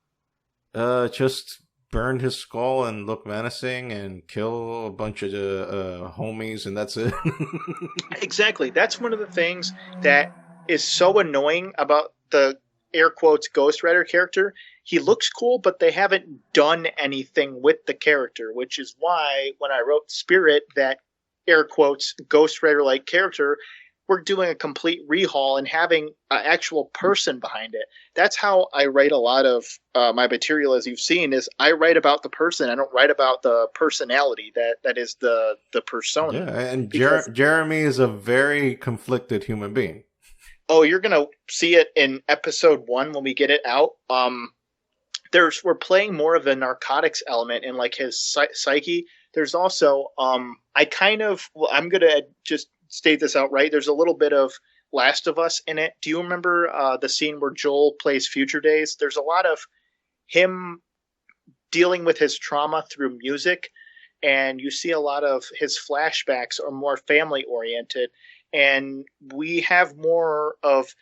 Just burn his skull and look menacing and kill a bunch of homies, and that's it. Exactly. That's one of the things that is so annoying about the air quotes Ghost Rider character. He looks cool, but they haven't done anything with the character, which is why when I wrote Spirit, that air quotes Ghost Rider like character, we're doing a complete rehaul and having an actual person behind it. That's how I write a lot of my material, as you've seen. Is I write about the person. I don't write about the personality that is the persona. Yeah, and Because Jeremy is a very conflicted human being. oh, you're gonna see it in episode 1 when we get it out. There's we're playing more of the narcotics element in like his psyche. There's also I kind of well, I'm gonna just state this outright. There's a little bit of Last of Us in it. Do you remember the scene where Joel plays Future Days? There's a lot of him dealing with his trauma through music, and you see a lot of his flashbacks are more family oriented, and we have more of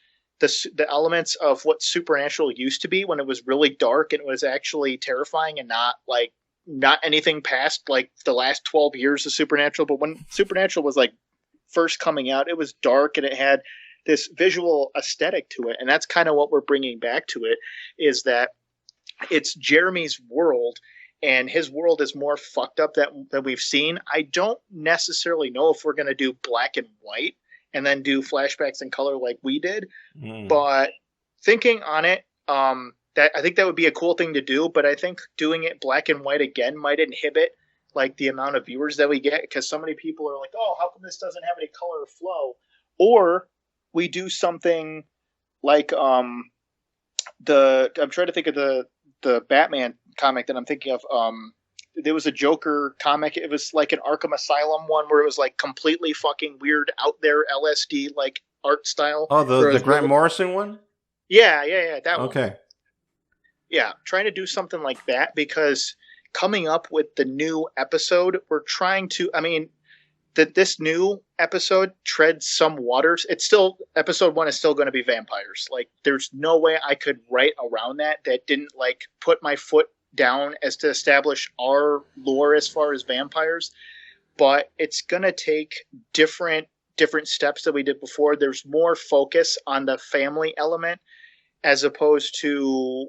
the elements of what Supernatural used to be when it was really dark and it was actually terrifying and not anything past like the last 12 years of Supernatural. But when Supernatural was like first coming out, it was dark and it had this visual aesthetic to it, and that's kind of what we're bringing back to it. Is that it's Jeremy's world, and his world is more fucked up that we've seen. I don't necessarily know if we're going to do black and white and then do flashbacks in color like we did, Mm. but thinking on it, that I think that would be a cool thing to do. But I think doing it black and white again might inhibit like the amount of viewers that we get because so many people are like, "Oh, how come this doesn't have any color or flow?" Or we do something like the I'm trying to think of the Batman comic that I'm thinking of. There was a Joker comic. It was like an Arkham Asylum one where it was like completely fucking weird, out there LSD like art style. Oh, Where it the was Grant really, Morrison one. yeah, that one. Okay. Yeah, trying to do something like that because coming up with the new episode, we're trying to. I mean, that this new episode treads some waters. It's still episode 1 is still going to be vampires. Like there's no way I could write around that didn't like put my foot down as to establish our lore as far as vampires, but it's going to take different steps that we did before. There's more focus on the family element as opposed to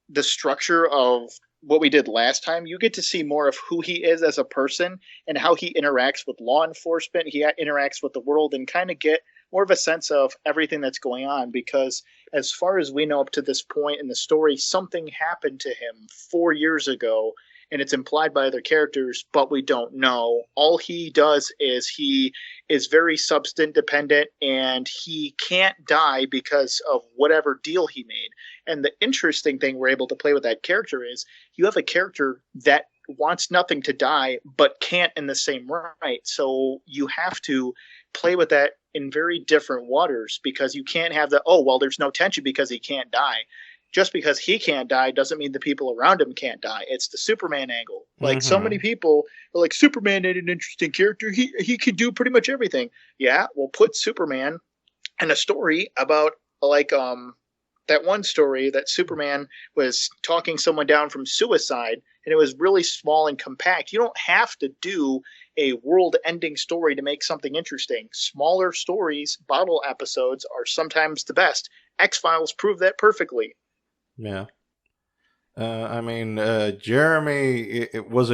the structure of what we did last time. You get to see more of who he is as a person and how he interacts with law enforcement. He interacts with the world and kind of get more of a sense of everything that's going on. Because as far as we know up to this point in the story, something happened to him 4 years ago and it's implied by other characters, but we don't know. All he does is he is very substance dependent and he can't die because of whatever deal he made. And the interesting thing we're able to play with that character is you have a character that wants nothing to die, but can't in the same right. So you have to play with that in very different waters, because you can't have the, oh, well, there's no tension because he can't die. Just because he can't die doesn't mean the people around him can't die. It's the Superman angle. Like, so many people are like, Superman ain't an interesting character. He can do pretty much everything. Yeah, well, put Superman in a story about, like, that one story that Superman was talking someone down from suicide, and it was really small and compact. You don't have to do a world-ending story to make something interesting. Smaller stories, bottle episodes, are sometimes the best. X-Files proved that perfectly. Yeah. I mean, Jeremy, it was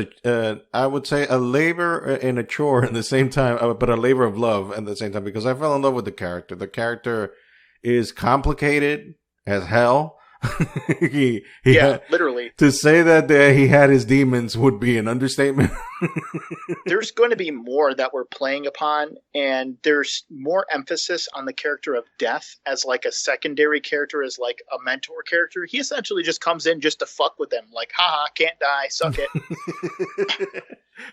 I would say a labor and a chore at the same time, but a labor of love at the same time, because I fell in love with the character. The character is complicated as hell. Literally. To say that he had his demons would be an understatement. There's going to be more that we're playing upon, and there's more emphasis on the character of Death as like a secondary character, as like a mentor character. He essentially just comes in just to fuck with them, like, haha, can't die, suck it.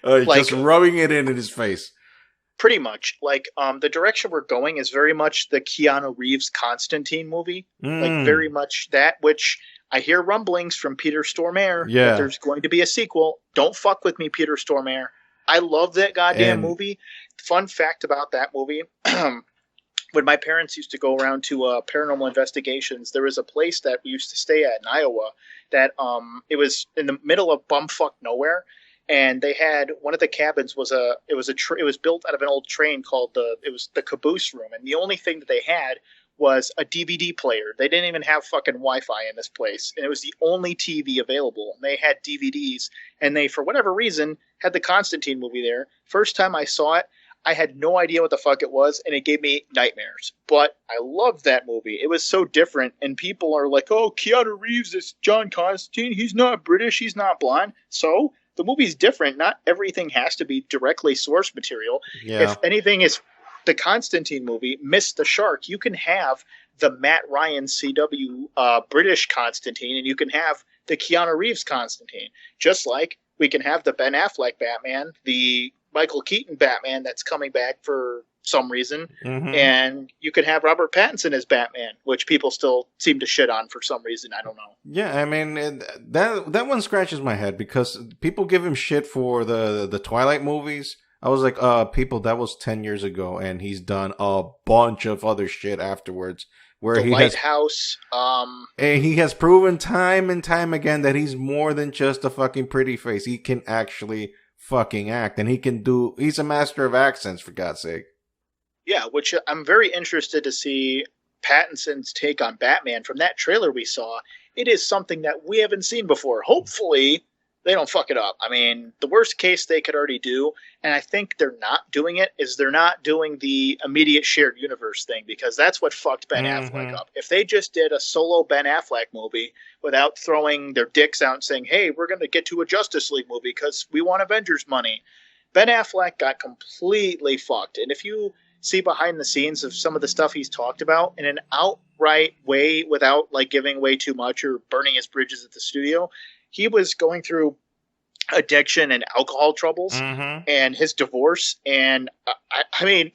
Like, just rubbing it in his face. Pretty much. Like, the direction we're going is very much the Keanu Reeves Constantine movie. Like, very much that, which I hear rumblings from Peter Stormare that there's going to be a sequel. Don't fuck with me, Peter Stormare. I love that goddamn movie. Fun fact about that movie, when my parents used to go around to paranormal investigations, there was a place that we used to stay at in Iowa that it was in the middle of bumfuck nowhere. And they had, one of the cabins was it was built out of an old train called the caboose room. And the only thing that they had was a DVD player. They didn't even have fucking Wi-Fi in this place. And it was the only TV available. And they had DVDs. And they, for whatever reason, had the Constantine movie there. First time I saw it, I had no idea what the fuck it was. And it gave me nightmares. But I loved that movie. It was so different. And people are like, oh, Keanu Reeves is John Constantine. He's not British. He's not blonde. So the movie's different. Not everything has to be directly source material. Yeah. If anything is the Constantine movie missed the shark, you can have the Matt Ryan CW British Constantine, and you can have the Keanu Reeves Constantine. Just like we can have the Ben Affleck Batman, the Michael Keaton Batman that's coming back for some reason, and you could have Robert Pattinson as Batman, which people still seem to shit on for some reason. I don't know. Yeah, I mean, that one scratches my head, because people give him shit for the Twilight movies. I was like, people, that was 10 years ago, and he's done a bunch of other shit afterwards. Where the Lighthouse. And he has proven time and time again that he's more than just a fucking pretty face. He can actually fucking act, and he's a master of accents, for God's sake. Yeah, which I'm very interested to see Pattinson's take on Batman. From that trailer we saw, it is something that we haven't seen before. Hopefully, they don't fuck it up. I mean, the worst case they could already do, and I think they're not doing it, is they're not doing the immediate shared universe thing, because that's what fucked Ben Affleck up. If they just did a solo Ben Affleck movie without throwing their dicks out and saying, hey, we're going to get to a Justice League movie because we want Avengers money, Ben Affleck got completely fucked. And if you see behind the scenes of some of the stuff he's talked about in an outright way, without like giving away too much or burning his bridges at the studio, he was going through addiction and alcohol troubles and his divorce. And I mean,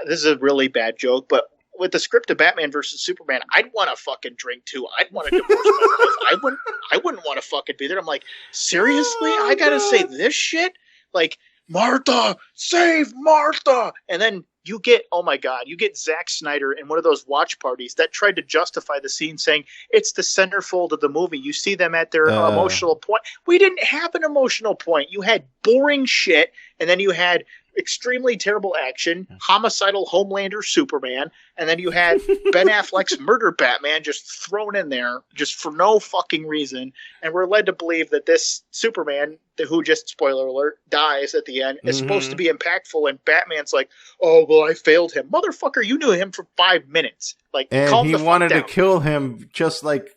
this is a really bad joke, but with the script of Batman versus Superman, I'd want to fucking drink too. I'd want to divorce my wife. I wouldn't want to fucking be there. I'm like, seriously? I gotta say this shit? Like, Martha, save Martha! And then you get, oh my God, you get Zack Snyder in one of those watch parties that tried to justify the scene saying it's the centerfold of the movie. You see them at their emotional point. We didn't have an emotional point. You had boring shit, and then you had extremely terrible action, homicidal Homelander Superman, and then you had Ben Affleck's murder Batman just thrown in there just for no fucking reason. And we're led to believe that this Superman, who just, spoiler alert, dies at the end, is supposed to be impactful, and Batman's like, oh, well, I failed him. Motherfucker, you knew him for 5 minutes. Like, and calm he the fuck wanted down. to kill him just like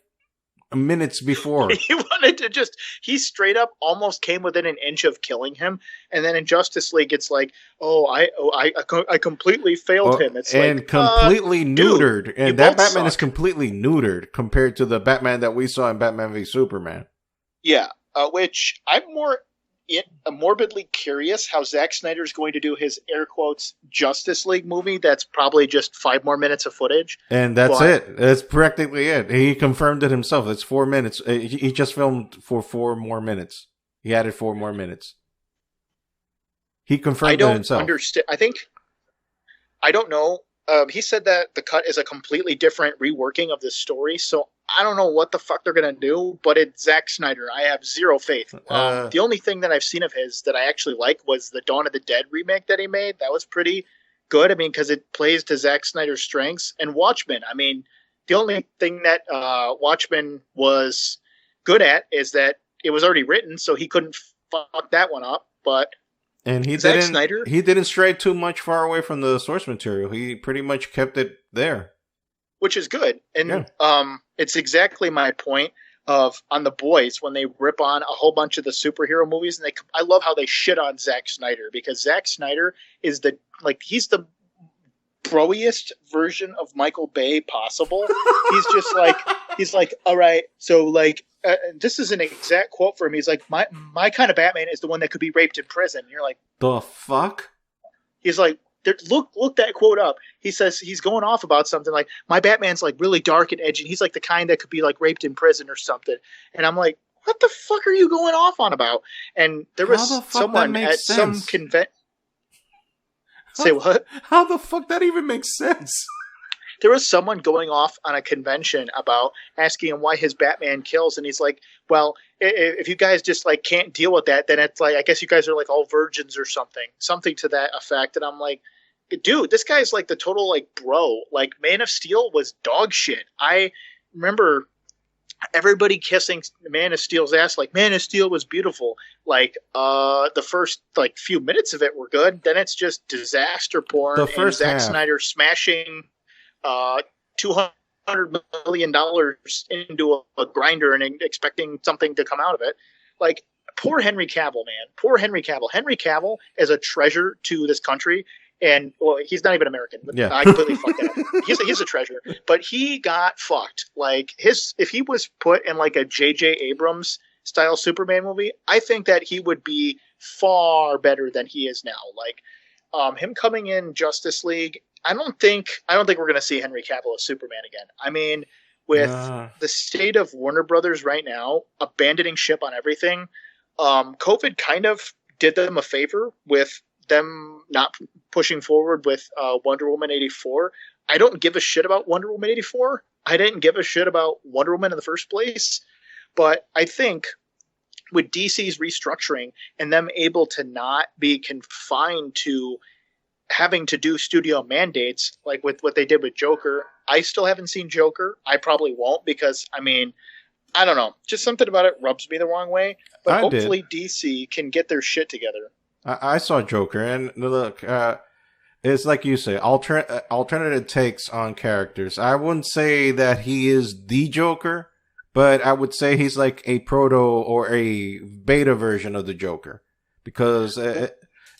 minutes before. He wanted to just, he straight up almost came within an inch of killing him. And then in Justice League, it's like, I completely failed him. It's and like, completely neutered. Dude, and that Batman is completely neutered compared to the Batman that we saw in Batman v Superman. Yeah, which I'm more I'm morbidly curious how Zack Snyder's going to do his air quotes Justice League movie. That's probably just 5 more minutes of footage. And that's it. That's practically it. He confirmed it himself. It's 4 minutes. He just filmed for 4 more minutes. He added 4 more minutes. He confirmed it himself. I don't know. He said that the cut is a completely different reworking of this story, so I don't know what the fuck they're going to do, but it's Zack Snyder. I have zero faith. The only thing that I've seen of his that I actually like was the Dawn of the Dead remake that he made. That was pretty good. I mean, because it plays to Zack Snyder's strengths. And Watchmen, I mean, the only thing that Watchmen was good at is that it was already written, so he couldn't fuck that one up. But and he Zack didn't. Snyder, he didn't stray too much far away from the source material. He pretty much kept it there, which is good. And it's exactly my point of on The Boys when they rip on a whole bunch of the superhero movies, and I love how they shit on Zack Snyder because Zack Snyder is he's the broiest version of Michael Bay possible. he's like, all right, so this is an exact quote from him. He's like, my kind of Batman is the one that could be raped in prison. And you're like, the fuck? He's like, look that quote up. He says he's going off about something like, my Batman's like really dark and edgy. He's like the kind that could be like raped in prison or something. And I'm like, what the fuck are you going off on about? And there was someone at some convention. Say what? How the fuck that even makes sense? There was someone going off on a convention about asking him why his Batman kills, and he's like, well, if you guys just like can't deal with that, then it's like, I guess you guys are like all virgins or something to that effect. And I'm like, dude, this guy's like the total like bro. Like Man of Steel was dog shit. I remember everybody kissing Man of Steel's ass like Man of Steel was beautiful. Like the first like few minutes of it were good. Then it's just disaster porn. The first and Zack Snyder smashing $200 million into a grinder and expecting something to come out of it. Like, poor Henry Cavill, man. Poor Henry Cavill. Henry Cavill is a treasure to this country. And, well, he's not even American. But yeah. I completely fucked that up. He's a treasure. But he got fucked. Like, if he was put in, like, a J.J. Abrams style Superman movie, I think that he would be far better than he is now. Like, him coming in Justice League, I don't think we're going to see Henry Cavill as Superman again. I mean, with the state of Warner Brothers right now, abandoning ship on everything, COVID kind of did them a favor with them not pushing forward with Wonder Woman 84. I don't give a shit about Wonder Woman 84. I didn't give a shit about Wonder Woman in the first place. But I think with DC's restructuring and them able to not be confined to having to do studio mandates like with what they did with Joker. I still haven't seen Joker. I probably won't because, I mean, I don't know. Just something about it rubs me the wrong way. But hopefully DC can get their shit together. I saw Joker, and look, it's like you say, alternative takes on characters. I wouldn't say that he is the Joker, but I would say he's like a proto or a beta version of the Joker. Because...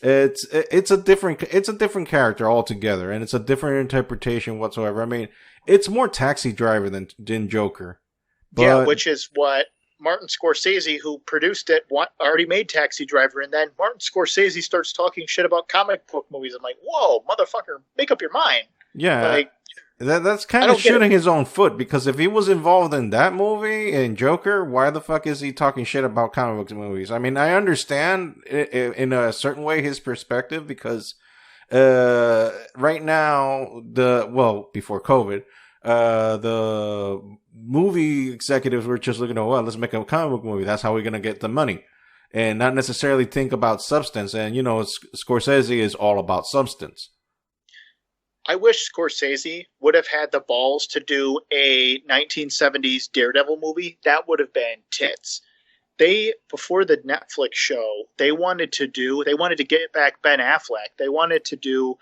It's a different character altogether, and it's a different interpretation whatsoever. I mean, it's more Taxi Driver than Joker. But... yeah, which is what Martin Scorsese, who produced it, already made Taxi Driver, and then Martin Scorsese starts talking shit about comic book movies. I'm like, whoa, motherfucker, make up your mind. Yeah, like, that's kind of shooting his own foot, because if he was involved in that movie and Joker, why the fuck is he talking shit about comic books movies? I mean, I understand in a certain way his perspective, because right now, before COVID, the movie executives were just looking at, well, let's make a comic book movie. That's how we're going to get the money. And not necessarily think about substance. And, Scorsese is all about substance. I wish Scorsese would have had the balls to do a 1970s Daredevil movie. That would have been tits. Before the Netflix show, they wanted to get back Ben Affleck. They wanted to do,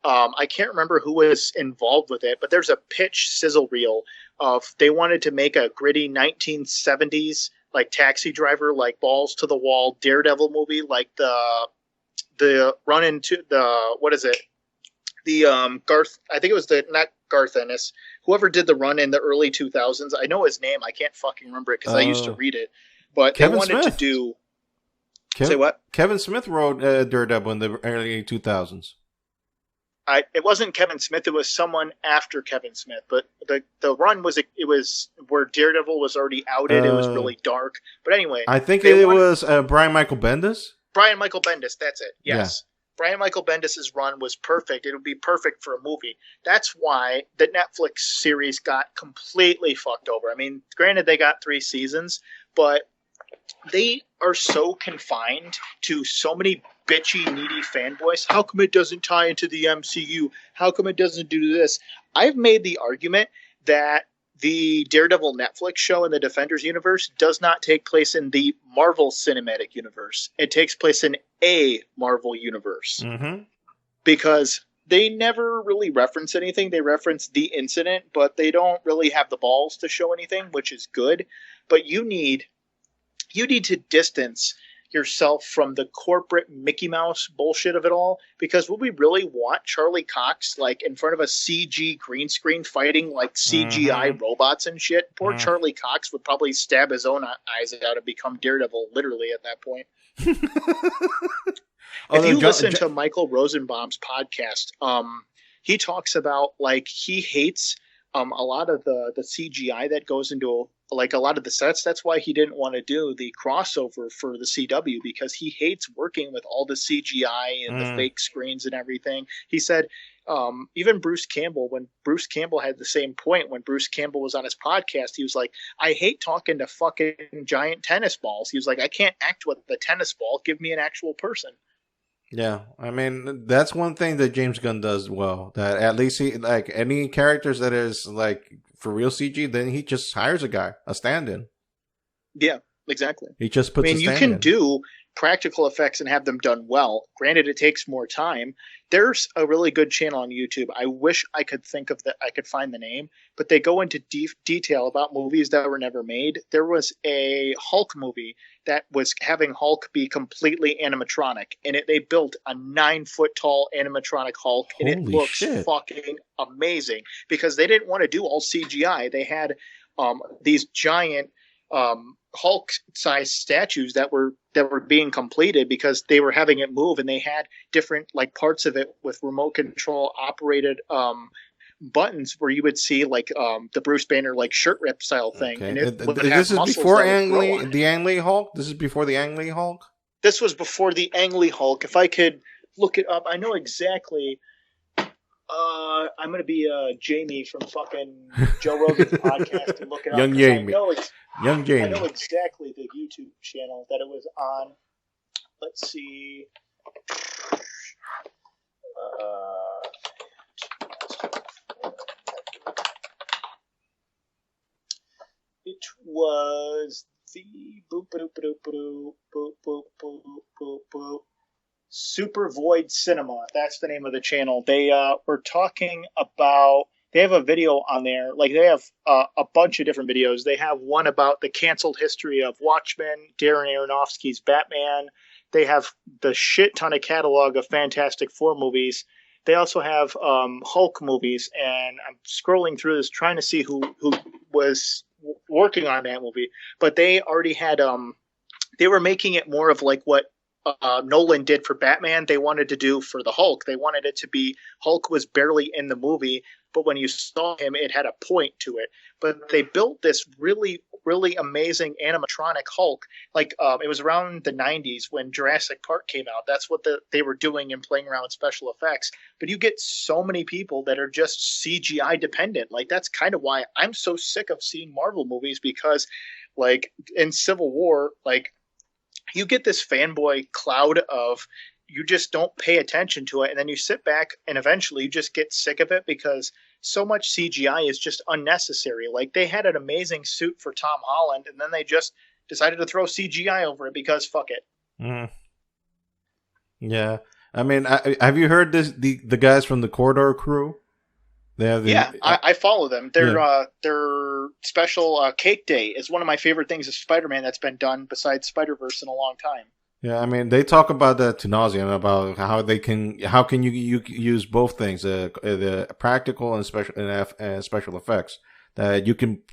I can't remember who was involved with it, but there's a pitch sizzle reel of they wanted to make a gritty 1970s, like Taxi Driver, like balls to the wall Daredevil movie, like the run into the, what is it? The Garth, I think it was not Garth Ennis, whoever did the run in the early 2000s. I know his name. I can't fucking remember it because I used to read it. But Kevin they wanted Smith. to do Say what? Kevin Smith wrote Daredevil in the early 2000s. It wasn't Kevin Smith. It was someone after Kevin Smith. But the run was where Daredevil was already outed. It was really dark. But anyway, I think it was Brian Michael Bendis. Brian Michael Bendis. That's it. Yes. Yeah. Brian Michael Bendis' run was perfect. It would be perfect for a movie. That's why the Netflix series got completely fucked over. I mean, granted, they got 3 seasons, but they are so confined to so many bitchy, needy fanboys. How come it doesn't tie into the MCU? How come it doesn't do this? I've made the argument that the Daredevil Netflix show in the Defenders universe does not take place in the Marvel Cinematic Universe. It takes place in a Marvel universe. Mm-hmm. Because they never really reference anything. They reference the incident, but they don't really have the balls to show anything, which is good. But you need to distance yourself from the corporate Mickey Mouse bullshit of it all, because would we really want Charlie Cox like in front of a CG green screen fighting like CGI robots and shit? Poor Charlie Cox would probably stab his own eyes out and become Daredevil literally at that point. If you listen to Michael Rosenbaum's podcast, he talks about like he hates a lot of the CGI that goes into like a lot of the sets. That's why he didn't want to do the crossover for the CW, because he hates working with all the CGI and the fake screens and everything. He said even Bruce Campbell, when Bruce Campbell had the same point when Bruce Campbell was on his podcast, he was like, I hate talking to fucking giant tennis balls. He was like, I can't act with the tennis ball. Give me an actual person. Yeah, I mean, that's one thing that James Gunn does well. That at least he, like, any characters that is, like, for real CG, then he just hires a guy, a stand-in. Yeah, exactly. He just puts a stand-in. You can do practical effects and have them done well. Granted, it takes more time. There's a really good channel on YouTube. I wish I could I could find the name, but they go into detail about movies that were never made. There was a Hulk movie that was having Hulk be completely animatronic, and they built a 9-foot tall animatronic Hulk, and it looks fucking amazing because they didn't want to do all CGI. They had these giant Hulk-sized statues that were being completed because they were having it move, and they had different like parts of it with remote control operated buttons where you would see like the Bruce Banner like shirt rip style thing. Okay. And this is before the Ang Lee Hulk? This is before the Ang Lee Hulk? This was before the Ang Lee Hulk. If I could look it up, I know exactly. I'm going to be Jamie from fucking Joe Rogan's podcast and look it up. Young Jamie. Young Jamie. I know exactly the YouTube channel that it was on. Let's see. It was the Super Void Cinema. That's the name of the channel. They were talking about. They have a video on there. Like they have a bunch of different videos. They have one about the canceled history of Watchmen, Darren Aronofsky's Batman. They have the shit ton of catalog of Fantastic Four movies. They also have Hulk movies, and I'm scrolling through this trying to see who was working on that movie. But they already had they were making it more of like what Nolan did for Batman. They wanted to do for the Hulk. They wanted it to be Hulk was barely in the movie, but when you saw him, it had a point to it. But they built this really, really amazing animatronic Hulk. Like it was around the 90s when Jurassic Park came out. That's what they were doing and playing around with special effects. But you get so many people that are just CGI dependent. Like that's kind of why I'm so sick of seeing Marvel movies, because like in Civil War, like you get this fanboy cloud of you just don't pay attention to it, and then you sit back and eventually you just get sick of it because so much CGI is just unnecessary. Like they had an amazing suit for Tom Holland, and then they just decided to throw CGI over it because fuck it. Yeah, I mean, have you heard this? The guys from the Corridor Crew. They have I follow them. Their special Cake Day is one of my favorite things of Spider-Man that's been done besides Spider-Verse in a long time. Yeah, I mean, they talk about that to nauseam about how can you use both things, the practical and special effects, that you can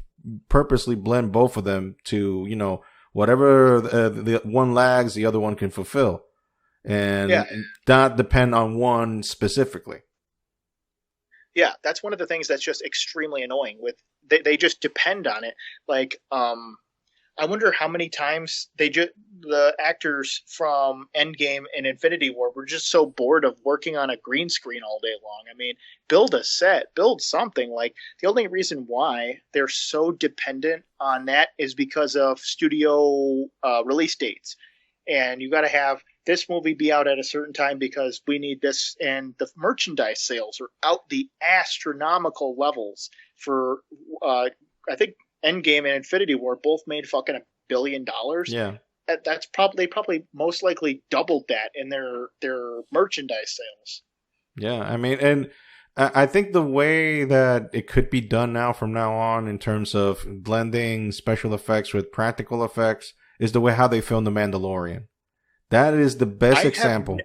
purposely blend both of them to, Whatever the one lags, the other one can fulfill, and not depend on one specifically. Yeah, that's one of the things that's just extremely annoying. They just depend on it. Like, I wonder how many times the actors from Endgame and Infinity War were just so bored of working on a green screen all day long. I mean, build a set, build something. Like, the only reason why they're so dependent on that is because of studio release dates. And you got to have this movie be out at a certain time because we need this, and the merchandise sales are out the astronomical levels for I think Endgame and Infinity War both made fucking $1 billion. Yeah, that's probably most likely doubled that in their merchandise sales. Yeah, I mean, and I think the way that it could be done now from now on in terms of blending special effects with practical effects is the way how they filmed The Mandalorian. That is the best example.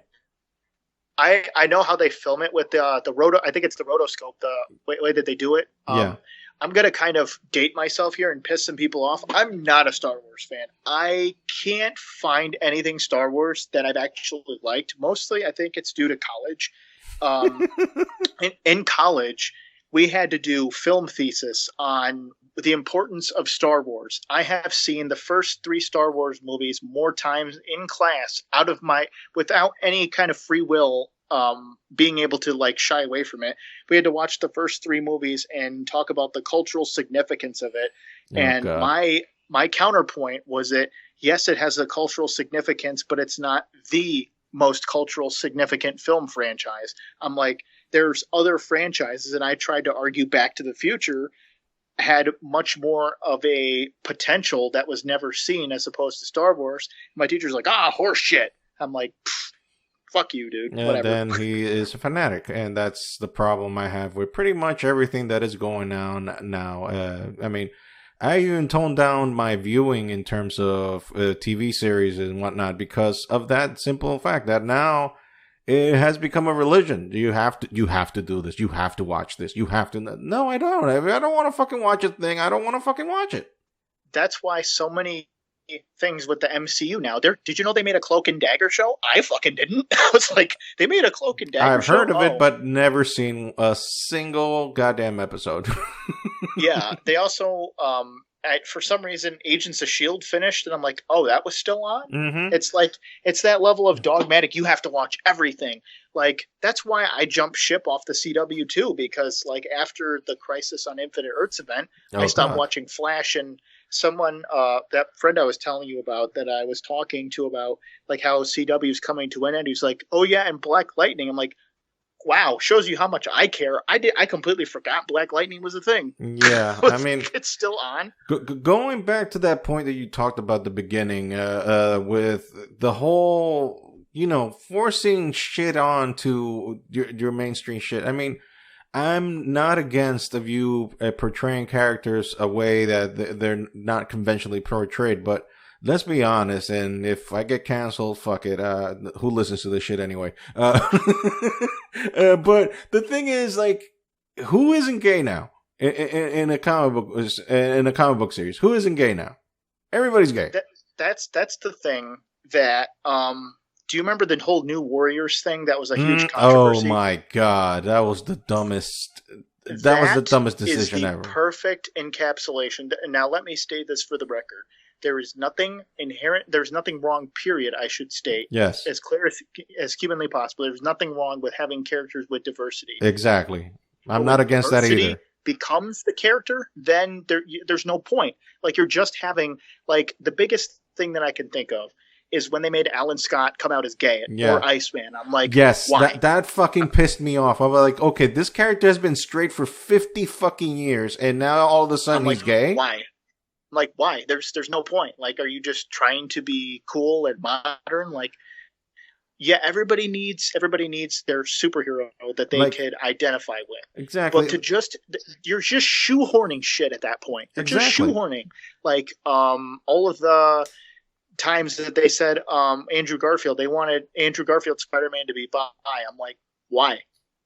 I know how they film it with the roto. I think it's the rotoscope. The way that they do it. Yeah. I'm gonna kind of date myself here and piss some people off. I'm not a Star Wars fan. I can't find anything Star Wars that I've actually liked. Mostly, I think it's due to college. In college, we had to do film thesis on the importance of Star Wars. I have seen the first 3 Star Wars movies more times in class without any kind of free will, being able to like shy away from it. We had to watch the first 3 movies and talk about the cultural significance of it. And God. My counterpoint was that yes, it has a cultural significance, but it's not the most cultural significant film franchise. I'm like, there's other franchises, and I tried to argue Back to the Future had much more of a potential that was never seen as opposed to Star Wars. My teacher's like, horse shit. I'm like, fuck you, dude. Yeah, whatever. Then he is a fanatic, and that's the problem I have with pretty much everything that is going on now. I mean, I even toned down my viewing in terms of TV series and whatnot because of that simple fact that now it has become a religion. You have to do this. You have to watch this. You have to. No, I don't. I don't want to fucking watch a thing. I don't want to fucking watch it. That's why so many things with the MCU now. Did you know they made a Cloak and Dagger show? I fucking didn't. I was like, they made a Cloak and Dagger show? I've heard of it, but never seen a single goddamn episode. Yeah. They also, for some reason, Agents of S.H.I.E.L.D. finished, and I'm like, oh, that was still on? Mm-hmm. It's like, it's that level of dogmatic, you have to watch everything. Like, that's why I jumped ship off the CW too, because, like, after the Crisis on Infinite Earths event, I stopped watching Flash, and someone, that friend I was telling you about, that I was talking to about, like, how CW is coming to an end, he's like, oh yeah, and Black Lightning. I'm like, wow, shows you how much I care. I completely forgot Black Lightning was a thing. Yeah, I mean, it's still on. Going back to that point that you talked about at the beginning, with the whole, forcing shit on to your mainstream shit. I mean, I'm not against of you portraying characters a way that they're not conventionally portrayed, but let's be honest, and if I get canceled, fuck it. Who listens to this shit anyway? But the thing is, like, who isn't gay now in a comic book series? Who isn't gay now? Everybody's gay. That's the thing that. Do you remember the whole New Warriors thing? That was a huge controversy. Oh my god, that was the dumbest. That was the dumbest decision ever. Perfect encapsulation. Now, let me state this for the record. There is nothing inherent. There's nothing wrong, period, I should state. Yes. As clear as humanly possible. There's nothing wrong with having characters with diversity. Exactly. I'm not against that either. Becomes the character, then there's no point. Like, you're just having, like, the biggest thing that I can think of is when they made Alan Scott come out as gay or Iceman. I'm like, yes, why? That fucking pissed me off. I was like, okay, this character has been straight for 50 fucking years, and now all of a sudden he's gay? Why? I'm like, why? There's no point. Like, are you just trying to be cool and modern? Like, yeah, everybody needs their superhero that they could identify with. Exactly. But you're just shoehorning shit at that point. You're just shoehorning. Like, all of the times that they said Andrew Garfield, they wanted Andrew Garfield Spider-Man to be bi. I'm like, why?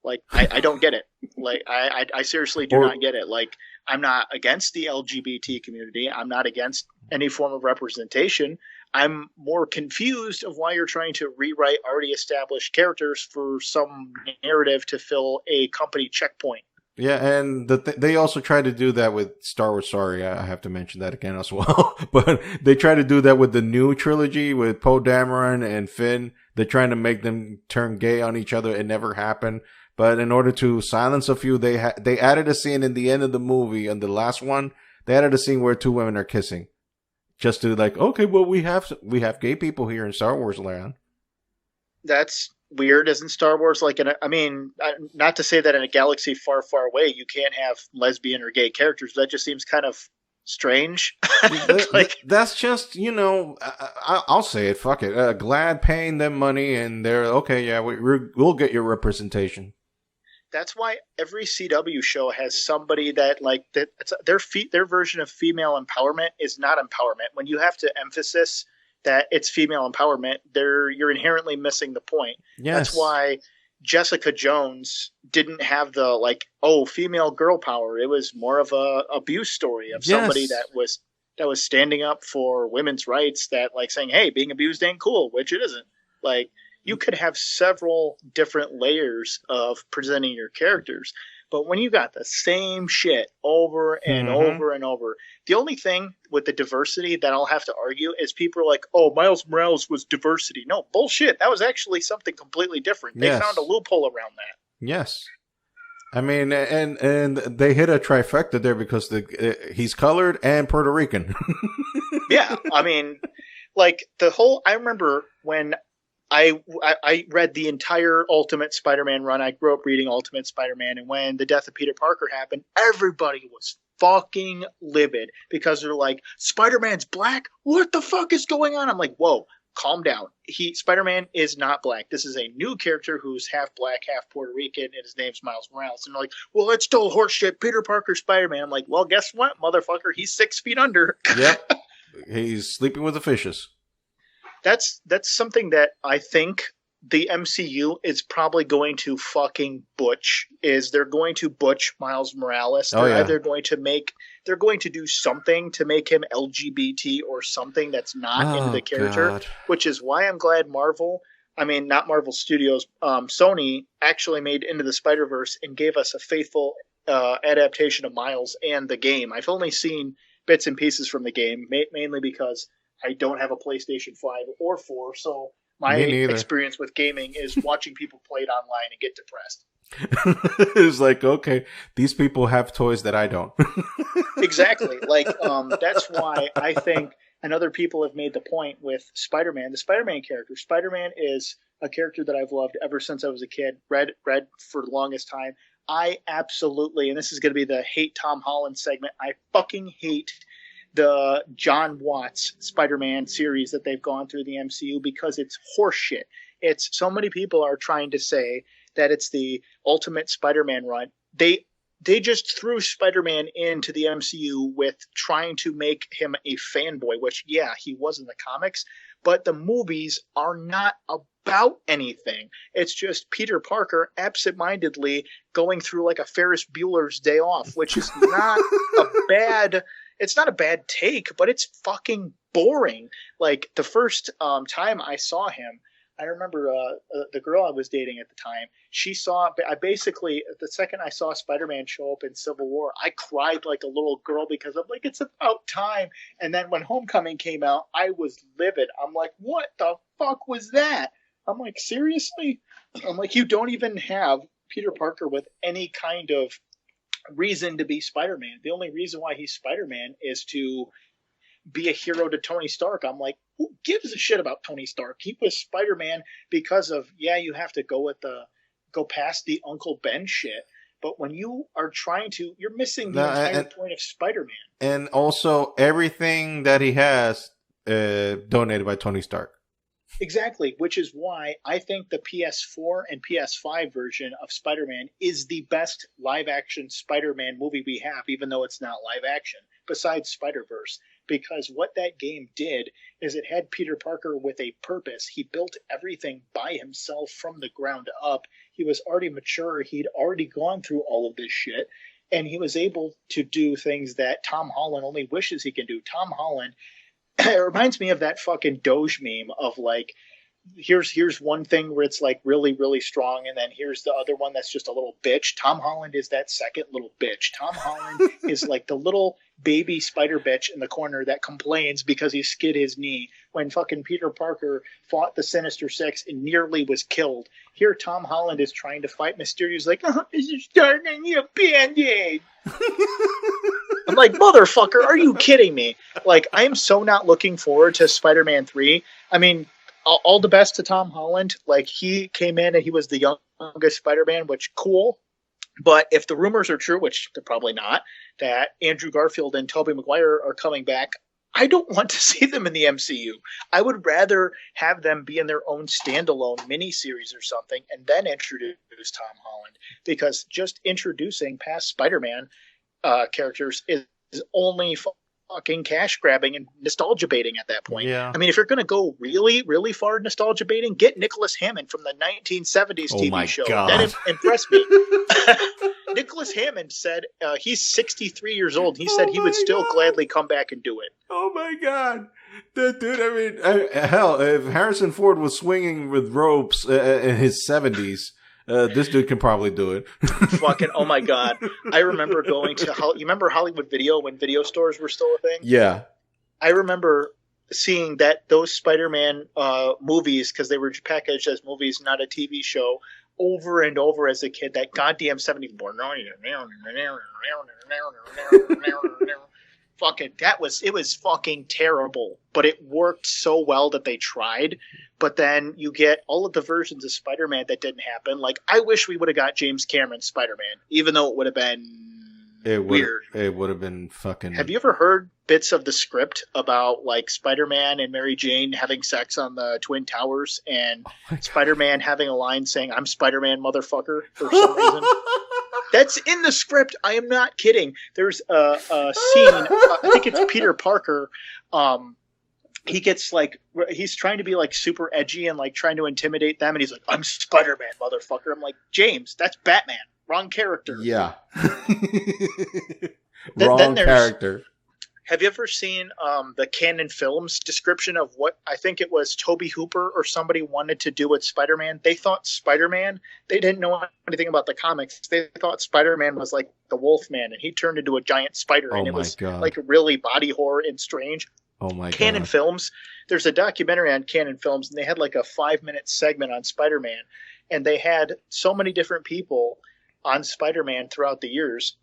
Like, I don't get it. Like, I seriously do Or not get it. Like, I'm not against the LGBT community. I'm not against any form of representation. I'm more confused of why you're trying to rewrite already established characters for some narrative to fill a company checkpoint. yeah, and they also try to do that with Star Wars. Sorry, I have to mention that again as well. But they try to do that with the new trilogy with Poe Dameron and Finn. They're trying to make them turn gay on each other. It never happened. But in order to silence a few, they added a scene in the end of the movie, and the last one, they added a scene where two women are kissing, just to like, okay, well, we have gay people here in Star Wars land. That's weird. Isn't Star Wars like I mean, not to say that in a galaxy far, far away you can't have lesbian or gay characters. That just seems kind of strange. Like, That's just, I'll say it. Fuck it. Glad paying them money, and they're okay. Yeah, we'll get your representation. that's why every CW show has somebody that like that. Their version of female empowerment is not empowerment. When you have to emphasis that it's female empowerment, you're inherently missing the point. Yes. That's why Jessica Jones didn't have the like, oh, female girl power. It was more of a abuse story of somebody Yes. that was standing up for women's rights, that like saying, hey, being abused ain't cool, which it isn't. Like, you could have several different layers of presenting your characters. But when you got the same shit over and over and over, the only thing with the diversity that I'll have to argue is people are like, oh, Miles Morales was diversity. No, bullshit. That was actually something completely different. They Yes. found a loophole around that. Yes. I mean, and they hit a trifecta there because he's colored and Puerto Rican. Yeah, I mean, like I remember when I read the entire Ultimate Spider-Man run. I grew up reading Ultimate Spider-Man, and when the death of Peter Parker happened, everybody was fucking livid because they're like, Spider-Man's black? What the fuck is going on? I'm like, whoa, calm down. Spider-Man is not black. This is a new character who's half black, half Puerto Rican, and his name's Miles Morales. And they're like, well, it's still horseshit. Peter Parker, Spider-Man. I'm like, well, guess what, motherfucker? He's 6 feet under. Yep. He's sleeping with the fishes. That's something that I think the MCU is probably going to fucking butch. They're going to butch Miles Morales. They're either going to do something to make him LGBT or something that's not into the character, God. Which is why I'm glad not Marvel Studios, Sony actually made Into the Spider-Verse and gave us a faithful adaptation of Miles and the game. I've only seen bits and pieces from the game, mainly because I don't have a PlayStation 5 or 4, so my experience with gaming is watching people play it online and get depressed. It's like, okay, these people have toys that I don't. Exactly. Like, that's why I think, and other people have made the point with Spider-Man, the Spider-Man character. Spider-Man is a character that I've loved ever since I was a kid, read for the longest time. I absolutely, and this is going to be the hate Tom Holland segment, I fucking hate the John Watts Spider-Man series that they've gone through the MCU because it's horseshit. It's so many people are trying to say that it's the ultimate Spider-Man run. They just threw Spider-Man into the MCU with trying to make him a fanboy, which, yeah, he was in the comics, but the movies are not about anything. It's just Peter Parker absentmindedly going through like a Ferris Bueller's Day Off, which is not it's not a bad take, but it's fucking boring. Like, the first time I saw him, I remember the girl I was dating at the time, the second I saw Spider-Man show up in Civil War, I cried like a little girl because I'm like, it's about time. And then when Homecoming came out, I was livid. I'm like, what the fuck was that? I'm like, seriously? I'm like, you don't even have Peter Parker with any kind of reason to be Spider-Man. The only reason why he's Spider-Man is to be a hero to Tony Stark. I'm like, who gives a shit about Tony Stark? He was Spider-Man because of, you have to go past the Uncle Ben shit. But when you are you're missing the entire point of Spider-Man. And also everything that he has donated by Tony Stark. Exactly, which is why I think the PS4 and PS5 version of Spider-Man is the best live-action Spider-Man movie we have, even though it's not live-action, besides Spider-Verse. because what that game did is it had Peter Parker with a purpose. He built everything by himself from the ground up. He was already mature. He'd already gone through all of this shit. And he was able to do things that Tom Holland only wishes he can do. Tom Holland, it reminds me of that fucking Doge meme of like, here's one thing where it's like really, really strong, and then here's the other one that's just a little bitch. Tom Holland is that second little bitch. Tom Holland is like the little baby spider bitch in the corner that complains because he skid his knee when fucking Peter Parker fought the Sinister Six and nearly was killed. Here Tom Holland is trying to fight Mysterio. He's like, oh, this is starting a Band-Aid. I'm like, motherfucker, are you kidding me? Like, I am so not looking forward to Spider-Man 3. I mean, all the best to Tom Holland. Like, he came in and he was the youngest Spider-Man, which cool. But if the rumors are true, which they're probably not, that Andrew Garfield and Tobey Maguire are coming back, I don't want to see them in the MCU. I would rather have them be in their own standalone miniseries or something and then introduce Tom Holland. Because just introducing past Spider-Man characters is only fucking cash grabbing and nostalgia baiting at that point. Yeah. I mean, if you're going to go really, really far nostalgia baiting, get Nicholas Hammond from the 1970s TV show. God. That impressed me. Nicholas Hammond said he's 63 years old. He said he would still gladly come back and do it. Oh my God. Dude, I mean, hell, if Harrison Ford was swinging with ropes in his 70s, this dude can probably do it. Fucking, oh my God. I remember going to, you remember Hollywood Video when video stores were still a thing? Yeah. I remember seeing those Spider-Man movies, because they were packaged as movies, not a TV show, over and over as a kid. That goddamn 70s. Fucking, it was fucking terrible, but it worked so well that they tried. But then you get all of the versions of Spider-Man that didn't happen. Like, I wish we would have got James Cameron's Spider-Man, even though it would have been weird. It would have been fucking... Have you ever heard bits of the script about, like, Spider-Man and Mary Jane having sex on the Twin Towers and Spider-Man having a line saying, "I'm Spider-Man, motherfucker," for some reason? That's in the script. I am not kidding. There's a scene, I think it's Peter Parker, he gets like, he's trying to be like super edgy and like trying to intimidate them, and he's like, "I'm Spider-Man, motherfucker." I'm like, James, that's Batman. Wrong character. Yeah. Wrong character. Have you ever seen the Canon Films description of what, I think it was Toby Hooper or somebody wanted to do with Spider-Man? They thought Spider-Man, they didn't know anything about the comics. They thought Spider-Man was like the Wolfman, and he turned into a giant spider, and it was like really body horror and strange. Oh my God. Canon Films, there's a documentary on Canon Films, and they had like a 5-minute segment on Spider-Man, and they had so many different people on Spider-Man throughout the years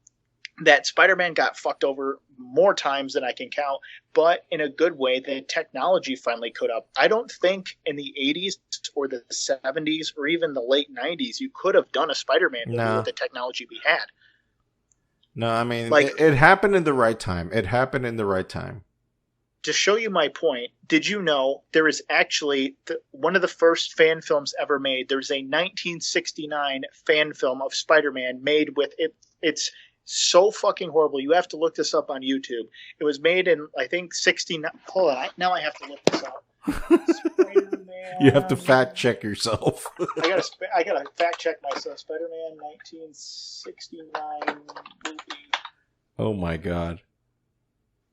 that Spider-Man got fucked over more times than I can count, but in a good way. The technology finally caught up. I don't think in the 80s or the 70s or even the late 90s you could have done a Spider-Man movie with the technology we had. No, I mean, like, it happened in the right time. It happened in the right time. To show you my point, did you know there is actually one of the first fan films ever made? There's a 1969 fan film of Spider-Man made with it. It's so fucking horrible. You have to look this up on YouTube. It was made in, I think, 69. Hold on. Now I have to look this up. Spider-Man. You have to fact check yourself. I gotta fact check myself. Spider-Man 1969 movie. Oh my God.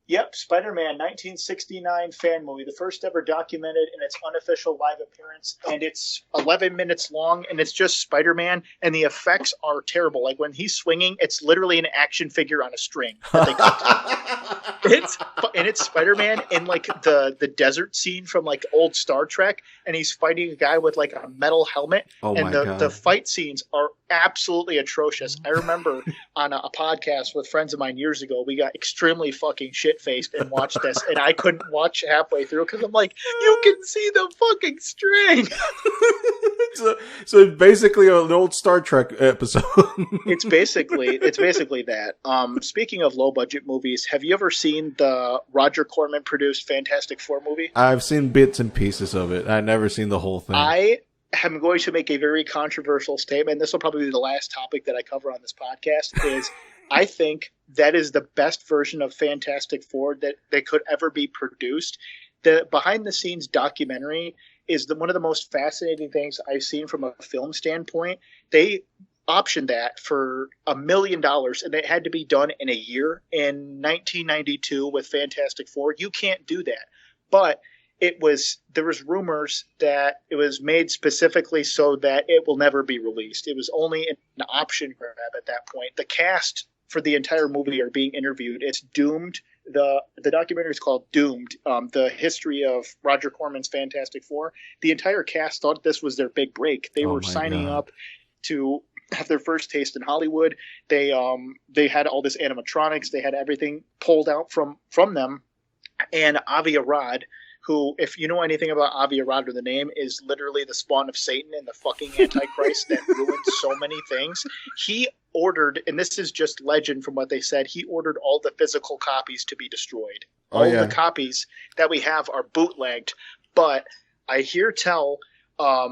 Yep, Spider-Man 1969 fan movie, the first ever documented in its unofficial live appearance, and it's 11 minutes long, and it's just Spider-Man, and the effects are terrible. Like, when he's swinging, it's literally an action figure on a string that they cut to. It's Spider-Man in, like, the desert scene from, like, old Star Trek, and he's fighting a guy with, like, a metal helmet, and the fight scenes are absolutely atrocious. I remember on a podcast with friends of mine years ago, we got extremely fucking shit-faced and watched this, and I couldn't watch halfway through because I'm like, you can see the fucking string. So it's basically an old Star Trek episode. It's basically that. Speaking of low-budget movies, have you ever seen the Roger Corman produced Fantastic Four movie? I've seen bits and pieces of it. I've never seen the whole thing. I'm going to make a very controversial statement. This will probably be the last topic that I cover on this podcast. Is I think that is the best version of Fantastic Four that could ever be produced. The behind the scenes documentary is one of the most fascinating things I've seen from a film standpoint. They optioned that for $1 million, and it had to be done in a year. In 1992 with Fantastic Four, you can't do that. But there was rumors that it was made specifically so that it will never be released. It was only an option grab at that point. The cast for the entire movie are being interviewed. It's Doomed. The documentary is called Doomed, the history of Roger Corman's Fantastic Four. The entire cast thought this was their big break. They were signing up to have their first taste in Hollywood. They had all this animatronics. They had everything pulled out from them. And Avi Arad, who, if you know anything about Avi Arad, or the name, is literally the spawn of Satan and the fucking Antichrist that ruined so many things. He ordered, and this is just legend from what they said, he ordered all the physical copies to be destroyed. All the copies that we have are bootlegged. But I hear tell, I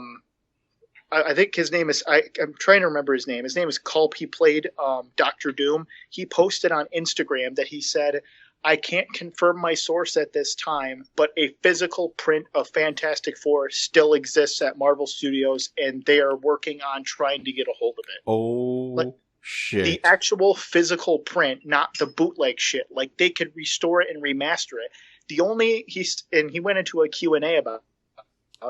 think his name is, I'm trying to remember his name. His name is Culp. He played Dr. Doom. He posted on Instagram that he said, I can't confirm my source at this time, but a physical print of Fantastic Four still exists at Marvel Studios, and they are working on trying to get a hold of it. Oh, shit. The actual physical print, not the bootleg shit. Like, they could restore it and remaster it. He went into a Q&A about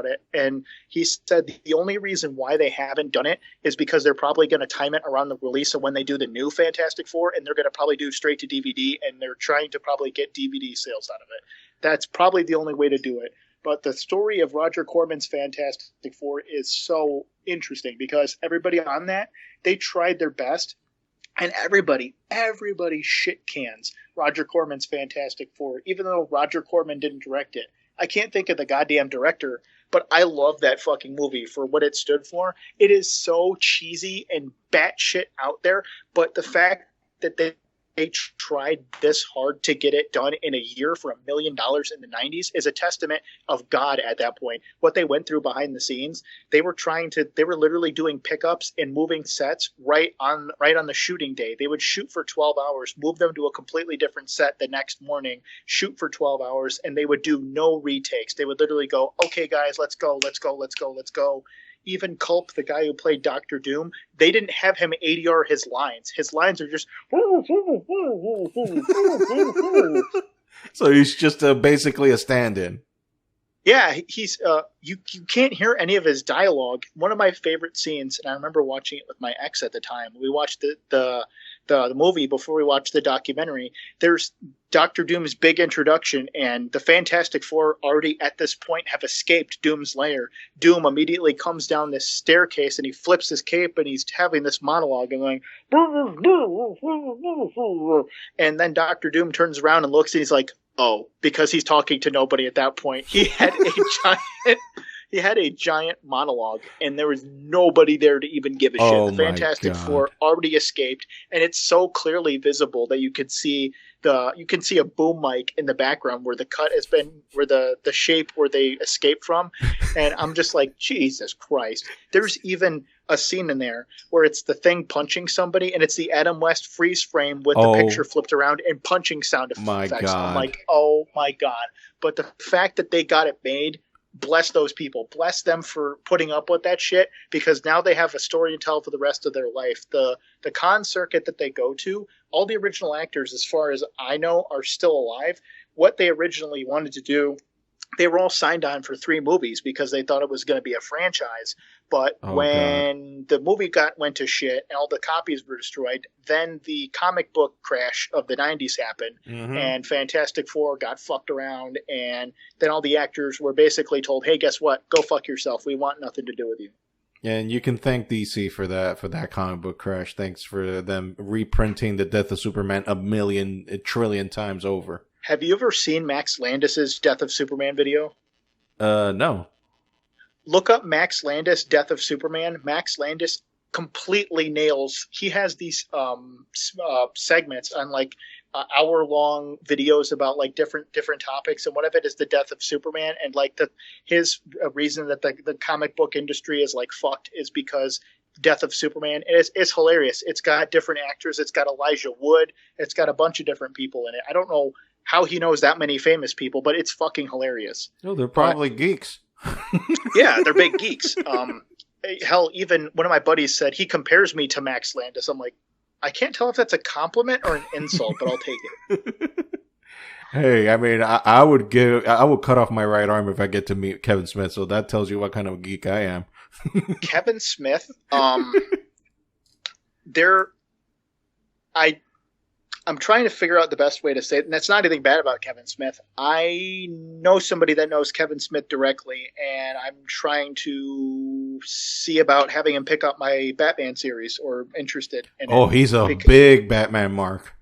it, and he said the only reason why they haven't done it is because they're probably going to time it around the release of when they do the new Fantastic Four, and they're going to probably do straight to DVD, and they're trying to probably get DVD sales out of it. That's probably the only way to do it. But the story of Roger Corman's Fantastic Four is so interesting because everybody on that, they tried their best, and everybody shit cans Roger Corman's Fantastic Four, even though Roger Corman didn't direct it. I can't think of the goddamn director, but I love that fucking movie for what it stood for. It is so cheesy and batshit out there, but the fact that they tried this hard to get it done in a year for $1 million in the 90s is a testament of God at that point. What they went through behind the scenes, they were literally doing pickups and moving sets right on the shooting day. They would shoot for 12 hours, move them to a completely different set the next morning, shoot for 12 hours, and they would do no retakes. They would literally go, okay, guys, let's go. Even Culp, the guy who played Dr. Doom, they didn't have him ADR his lines. His lines are just... So he's just basically a stand-in. Yeah, he's you can't hear any of his dialogue. One of my favorite scenes, and I remember watching it with my ex at the time. We watched the movie before we watched the documentary. There's Dr. Doom's big introduction, and the Fantastic Four already at this point have escaped Doom's lair. Doom immediately comes down this staircase, and he flips his cape, and he's having this monologue and going, and then Dr. Doom turns around and looks, and he's like, oh, because he's talking to nobody at that point. He had a giant monologue, and there was nobody there to even give a shit. The Fantastic Four already escaped, and it's so clearly visible that you could see a boom mic in the background where the cut has been, where the shape where they escaped from. And I'm just like, Jesus Christ. There's even a scene in there where it's the Thing punching somebody, and it's the Adam West freeze frame with the picture flipped around and punching sound effects. My God. I'm like, oh my God. But the fact that they got it made, bless those people. Bless them for putting up with that shit, because now they have a story to tell for the rest of their life. The con circuit that they go to, all the original actors, as far as I know, are still alive. What they originally wanted to do, they were all signed on for 3 movies because they thought it was going to be a franchise. But when the movie went to shit and all the copies were destroyed, then the comic book crash of the 90s happened, and Fantastic Four got fucked around, and then all the actors were basically told, hey, guess what? Go fuck yourself. We want nothing to do with you. And you can thank DC for that comic book crash. Thanks for them reprinting the Death of Superman a trillion times over. Have you ever seen Max Landis's Death of Superman video? No. Look up Max Landis, Death of Superman. Max Landis completely nails. He has these segments on like hour long videos about like different topics, and one of it is the death of Superman, and like his reason that the comic book industry is like fucked is because death of Superman. And it's hilarious. It's got different actors. It's got Elijah Wood. It's got a bunch of different people in it. I don't know how he knows that many famous people, but it's fucking hilarious. No, they're probably geeks. Yeah, they're big geeks. Hell, even one of my buddies said he compares me to Max Landis. I'm like, I can't tell if that's a compliment or an insult, but I'll take it. Hey, I mean, I would cut off my right arm if I get to meet Kevin Smith. So that tells you what kind of a geek I am. Kevin Smith, I'm trying to figure out the best way to say it, and that's not anything bad about Kevin Smith. I know somebody that knows Kevin Smith directly, and I'm trying to see about having him pick up my Batman series, or interested in it. Oh, he's a big Batman mark.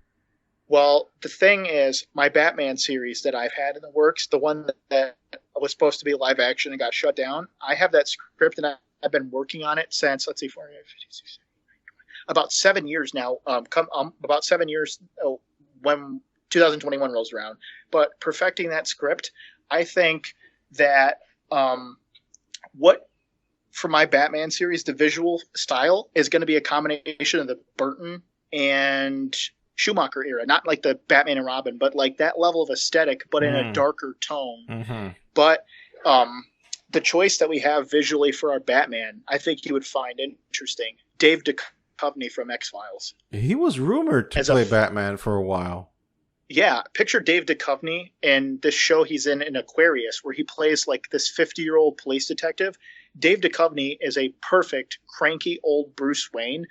Well, the thing is, my Batman series that I've had in the works, the one that was supposed to be live action and got shut down, I have that script, and I've been working on it since, let's see, about 7 years now. About 7 years when 2021 rolls around. But perfecting that script, I think that what for my Batman series, the visual style is going to be a combination of the Burton and Schumacher era, not like the Batman and Robin, but like that level of aesthetic, but in a darker tone. Mm-hmm. But the choice that we have visually for our Batman, I think you would find interesting. Dave Duchovny from X-Files. He was rumored to play Batman for a while. Yeah, picture Dave Duchovny in this show he's in Aquarius, where he plays like this 50-year-old police detective. Dave Duchovny is a perfect cranky old Bruce Wayne,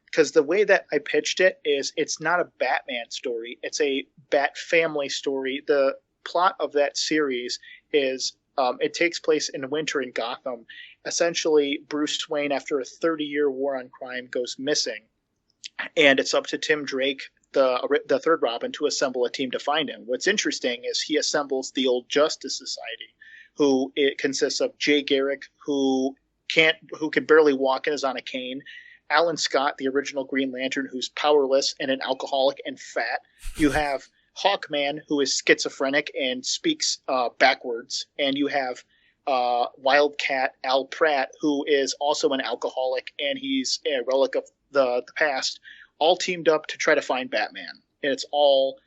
because the way that I pitched it is it's not a Batman story, it's a Bat family story. The plot of that series is it takes place in winter in Gotham. Essentially, Bruce Wayne, after a 30-year war on crime, goes missing, and it's up to Tim Drake, the third Robin, to assemble a team to find him. What's interesting is he assembles the Old Justice Society, who it consists of Jay Garrick, who can barely walk and is on a cane, Alan Scott, the original Green Lantern, who's powerless and an alcoholic and fat. You have Hawkman, who is schizophrenic and speaks backwards, and you have Wildcat Al Pratt, who is also an alcoholic, and he's a relic of the past, all teamed up to try to find Batman. And it's all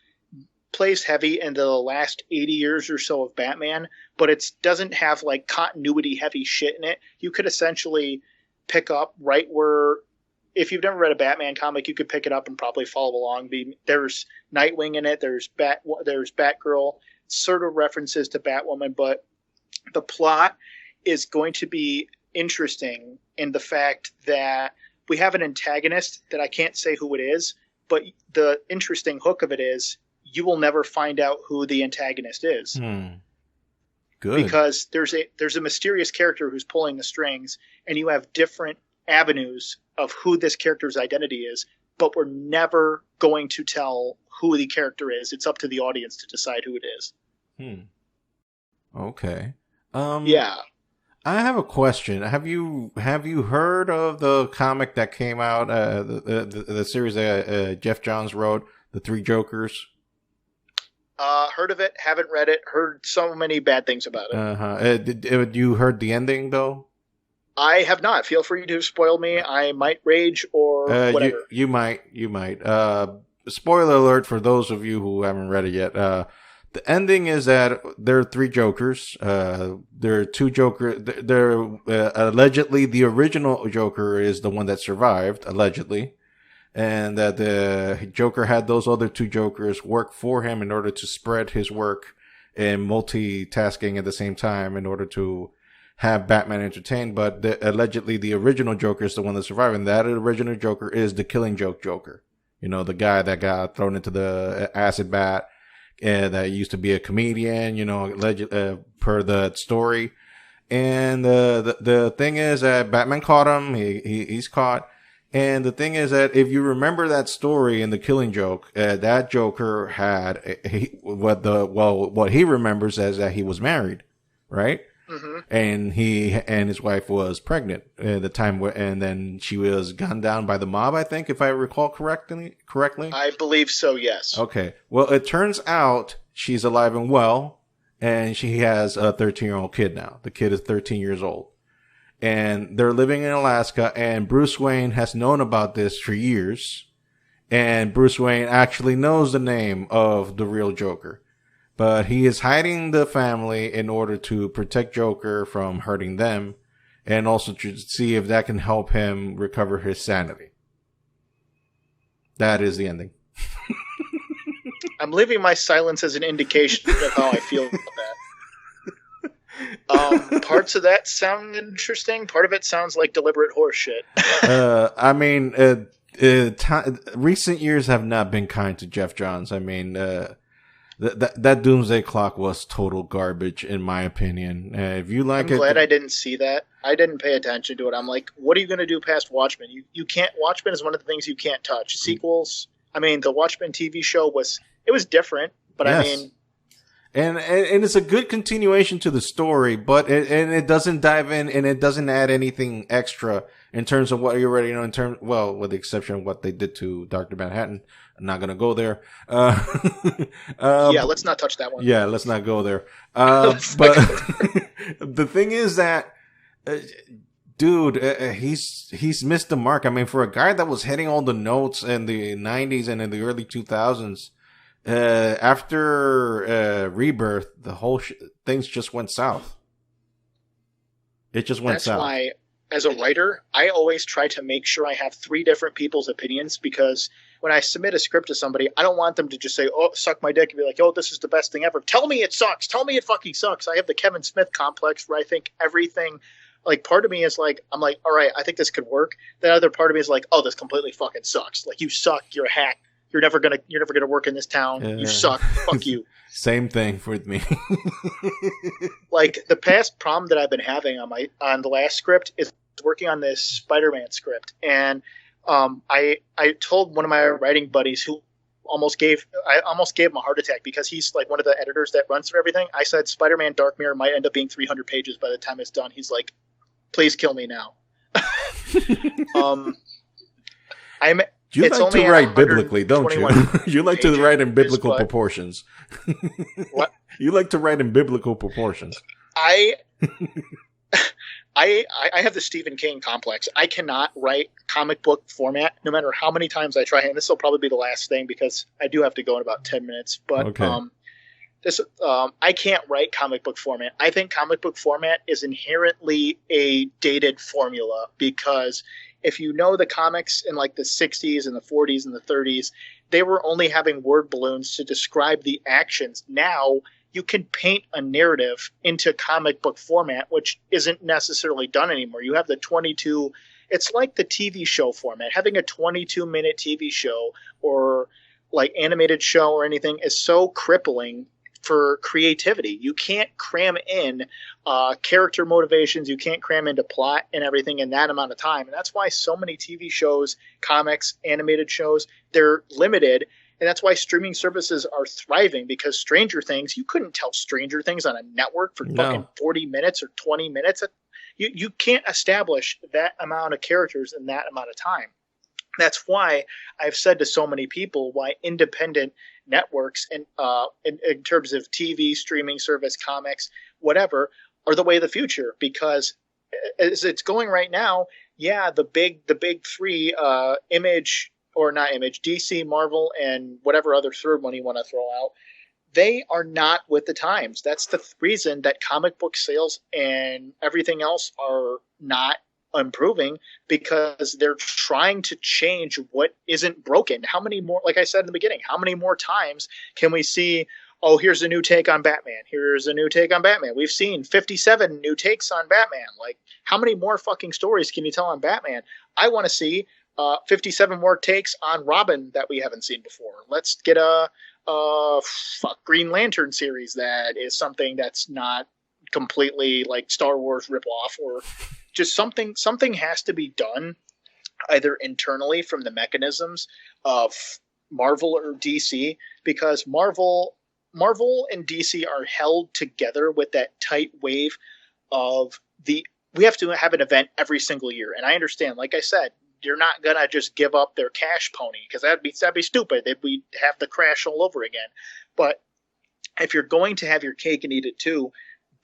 plays heavy into the last 80 years or so of Batman, but it doesn't have like continuity heavy shit in it. You could essentially pick up right where, if you've never read a Batman comic, you could pick it up and probably follow along. There's Nightwing in it. There's Batgirl, sort of references to Batwoman, but the plot is going to be interesting in the fact that we have an antagonist that I can't say who it is, but the interesting hook of it is you will never find out who the antagonist is. Good. Because there's a mysterious character who's pulling the strings, and you have different avenues of who this character's identity is, but we're never going to tell who the character is. It's up to the audience to decide who it is. Okay. Yeah. I have a question. Have you heard of the comic that came out, the series that Jeff Johns wrote, The Three Jokers? Heard of it, haven't read it, heard so many bad things about it. You heard the ending, though? I have not. Feel free to spoil me. I might rage or whatever. You might. Spoiler alert for those of you who haven't read it yet. The ending is that there are three Jokers. There are two Jokers. Allegedly, the original Joker is the one that survived, allegedly. And that the Joker had those other two Jokers work for him in order to spread his work and multitasking at the same time in order to have Batman entertained. But allegedly, the original Joker is the one that survived. And that original Joker is the Killing Joke Joker. You know, the guy that got thrown into the acid bath. That used to be a comedian, you know, per the story. And the thing is that Batman caught him. He's caught. And the thing is that if you remember that story in The Killing Joke, that Joker had what he remembers as that he was married, right? Mm-hmm. and he and his wife was pregnant at the time, and then she was gunned down by the mob, I think, if I recall correctly. I believe so, yes. Okay. Well, it turns out she's alive and well, and she has a 13-year-old kid now. The kid is 13 years old. And they're living in Alaska, and Bruce Wayne has known about this for years. And Bruce Wayne actually knows the name of the real Joker. But he is hiding the family in order to protect Joker from hurting them, and also to see if that can help him recover his sanity. That is the ending. I'm leaving my silence as an indication of how I feel about that. Parts of that sound interesting. Part of it sounds like deliberate horseshit. I mean, recent years have not been kind to Jeff Johns. I mean, that Doomsday Clock was total garbage, in my opinion. If you like I'm glad I didn't see that. I didn't pay attention to it. I'm like, what are you going to do past Watchmen? You can't. Watchmen is one of the things you can't touch. Sequels. I mean, the Watchmen TV show was different, but yes. I mean. And it's a good continuation to the story, but it doesn't dive in, and it doesn't add anything extra in terms of what you already know. With the exception of what they did to Dr. Manhattan. I'm not gonna go there. Yeah, let's not touch that one. Yeah, let's not go there. But the thing is that, dude, he's missed the mark. I mean, for a guy that was hitting all the notes in the 90s and in the early 2000s. After Rebirth, the whole things just went south. It just went south. That's why, as a writer, I always try to make sure I have 3 different people's opinions, because when I submit a script to somebody, I don't want them to just say, "Oh, suck my dick," and be like, "Oh, this is the best thing ever." Tell me it sucks. Tell me it fucking sucks. I have the Kevin Smith complex where I think everything. Like, part of me is like, I'm like, all right, I think this could work. The other part of me is like, oh, this completely fucking sucks. Like, you suck. You're a hack. You're never gonna work in this town. You suck. Fuck you. Same thing with me. Like, the past problem that I've been having on the last script is working on this Spider-Man script, and I told one of my writing buddies who almost gave him a heart attack, because he's like one of the editors that runs through everything. I said Spider-Man Dark Mirror might end up being 300 pages by the time it's done. He's like, please kill me now. You like to write biblically, don't you? You like to write in biblical proportions. What? You like to write in biblical proportions. I have the Stephen King complex. I cannot write comic book format, no matter how many times I try. And this will probably be the last thing, because I do have to go in about 10 minutes. But okay. I can't write comic book format. I think comic book format is inherently a dated formula, because if you know the comics in like the 60s and the 40s and the 30s, they were only having word balloons to describe the actions. Now you can paint a narrative into comic book format, which isn't necessarily done anymore. You have the 22. It's like the TV show format. Having a 22-minute TV show or like animated show or anything is so crippling for creativity. You can't cram in character motivations. You can't cram into plot and everything in that amount of time. And that's why so many TV shows, comics, animated shows, they're limited. And that's why streaming services are thriving, because Stranger Things, you couldn't tell Stranger Things on a network for fucking 40 minutes or 20 minutes. You can't establish that amount of characters in that amount of time. That's why I've said to so many people why independent networks and in terms of TV, streaming service, comics, whatever, are the way of the future. Because as it's going right now, yeah, the big 3, Image, or not Image, DC, Marvel, and whatever other third one you want to throw out, they are not with the times. That's the reason that comic book sales and everything else are not improving, because they're trying to change what isn't broken. How many more, like I said in the beginning, how many more times can we see, oh, here's a new take on Batman. Here's a new take on Batman. We've seen 57 new takes on Batman. Like, how many more fucking stories can you tell on Batman? I want to see 57 more takes on Robin that we haven't seen before. Let's get a Green Lantern series that is something that's not completely like Star Wars ripoff, or just something has to be done either internally from the mechanisms of Marvel or DC, because Marvel and DC are held together with that tight wave of we have to have an event every single year. And I understand, like I said, you're not gonna just give up their cash pony, because that'd be stupid. We'd have to crash all over again. But if you're going to have your cake and eat it too,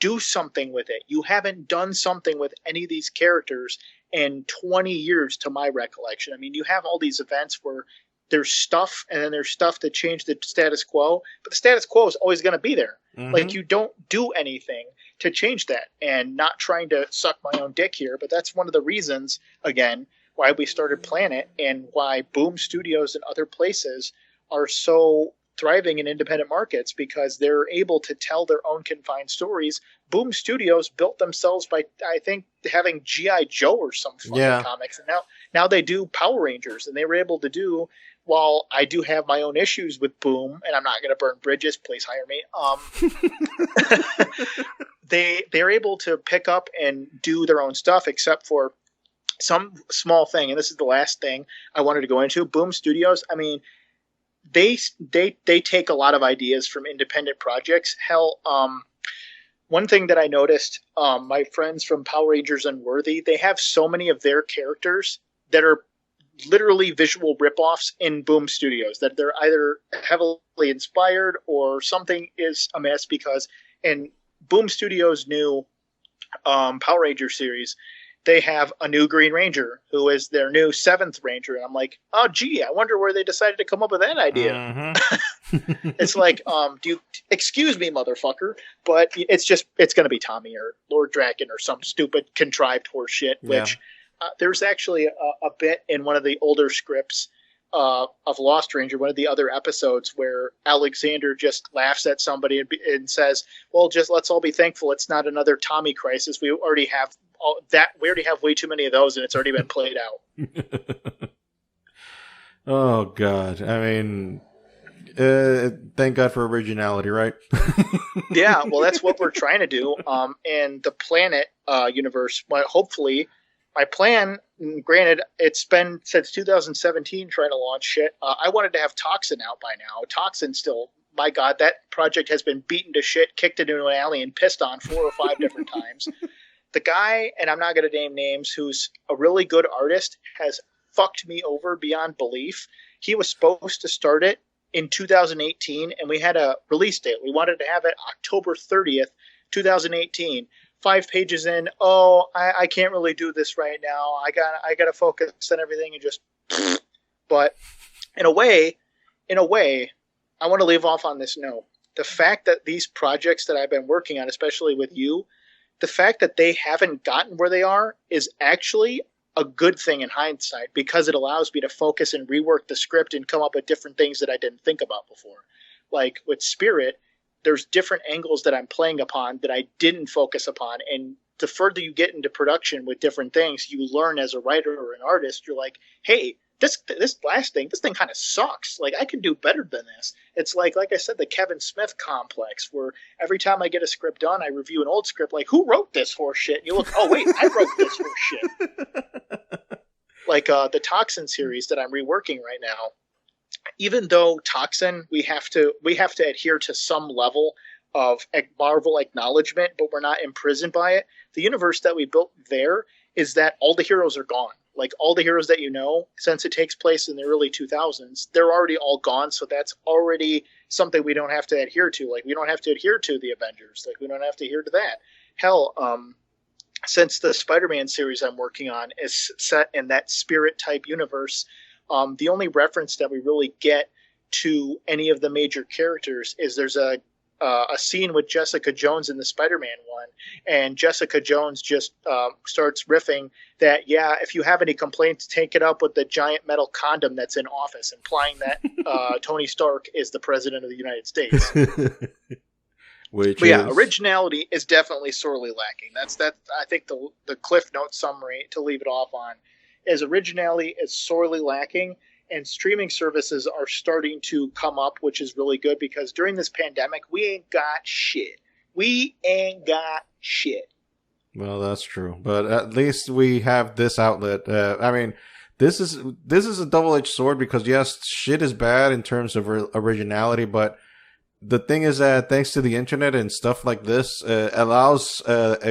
do something with it. You haven't done something with any of these characters in 20 years, to my recollection. I mean, you have all these events where there's stuff, and then there's stuff to change the status quo, but the status quo is always going to be there. Mm-hmm. Like, you don't do anything to change that. And not trying to suck my own dick here, but that's one of the reasons, again, why we started Planet, and why Boom Studios and other places are so thriving in independent markets, because they're able to tell their own confined stories. Boom Studios built themselves by, I think, having G.I. Joe or some fucking comics, and now they do Power Rangers, and they were able to do, while I do have my own issues with Boom, and I'm not going to burn bridges, please hire me. They're able to pick up and do their own stuff, except for some small thing, and this is the last thing I wanted to go into. Boom Studios, I mean, they take a lot of ideas from independent projects. Hell, one thing that I noticed, my friends from Power Rangers Unworthy, they have so many of their characters that are literally visual ripoffs in Boom Studios, that they're either heavily inspired or something is amiss, because in Boom Studios' new Power Ranger series, they have a new Green Ranger who is their new 7th Ranger. And I'm like, oh, gee, I wonder where they decided to come up with that idea. Mm-hmm. It's like, excuse me, motherfucker, but it's going to be Tommy or Lord Draken or some stupid contrived horse shit, which there's actually a bit in one of the older scripts of Lost Ranger, one of the other episodes, where Alexander just laughs at somebody and says, well, just let's all be thankful it's not another Tommy crisis. We already have way too many of those, and it's already been played out. Oh God. I mean, thank God for originality, right? Yeah, well, that's what we're trying to do. And the Planet universe, hopefully, my plan, granted, it's been since 2017 trying to launch shit. I wanted to have Toxin out by now. Toxin still, my God, that project has been beaten to shit, kicked into an alley, and pissed on 4 or 5 different times. The guy, and I'm not going to name names, who's a really good artist, has fucked me over beyond belief. He was supposed to start it in 2018, and we had a release date. We wanted to have it October 30th, 2018. 5 pages in, I can't really do this right now. I got to focus on everything, and just. But in a way, I want to leave off on this note. The fact that these projects that I've been working on, especially with you, the fact that they haven't gotten where they are is actually a good thing in hindsight, because it allows me to focus and rework the script and come up with different things that I didn't think about before. Like with Spirit, there's different angles that I'm playing upon that I didn't focus upon. And the further you get into production with different things, you learn as a writer or an artist, you're like, hey, this thing kind of sucks. Like, I can do better than this. It's like I said, the Kevin Smith complex, where every time I get a script done, I review an old script, like, who wrote this horse shit? And you look, oh wait, I wrote this horse shit. Like the Toxin series that I'm reworking right now. Even though Toxin, we have to adhere to some level of Marvel acknowledgement, but we're not imprisoned by it. The universe that we built there is that all the heroes are gone. Like, all the heroes that you know, since it takes place in the early 2000s, they're already all gone. So that's already something we don't have to adhere to. Like, we don't have to adhere to the Avengers. Like, we don't have to adhere to that. Hell, since the Spider-Man series I'm working on is set in that Spirit type universe, the only reference that we really get to any of the major characters is there's a scene with Jessica Jones in the Spider-Man one, and Jessica Jones just starts riffing that, if you have any complaints, take it up with the giant metal condom that's in office, implying that Tony Stark is the president of the United States. Originality is definitely sorely lacking. That's I think the Cliff Note summary to leave it off on is originality is sorely lacking. And streaming services are starting to come up, which is really good, because during this pandemic, we ain't got shit. Well, that's true. But at least we have this outlet. I mean, this is a double-edged sword, because yes, shit is bad in terms of originality, but the thing is that thanks to the internet and stuff like this, allows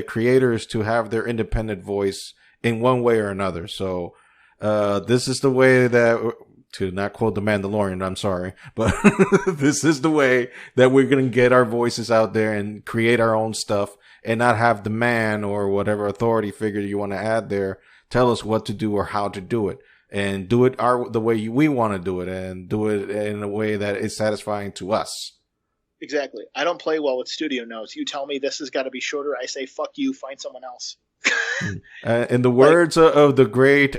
creators to have their independent voice in one way or another. So this is the way that, to not quote The Mandalorian, I'm sorry, but this is the way that we're going to get our voices out there and create our own stuff and not have the man or whatever authority figure you want to add there tell us what to do or how to do it. And do it the way we want to do it, and do it in a way that is satisfying to us. Exactly. I don't play well with studio notes. You tell me this has got to be shorter, I say, fuck you, find someone else. In the words of the great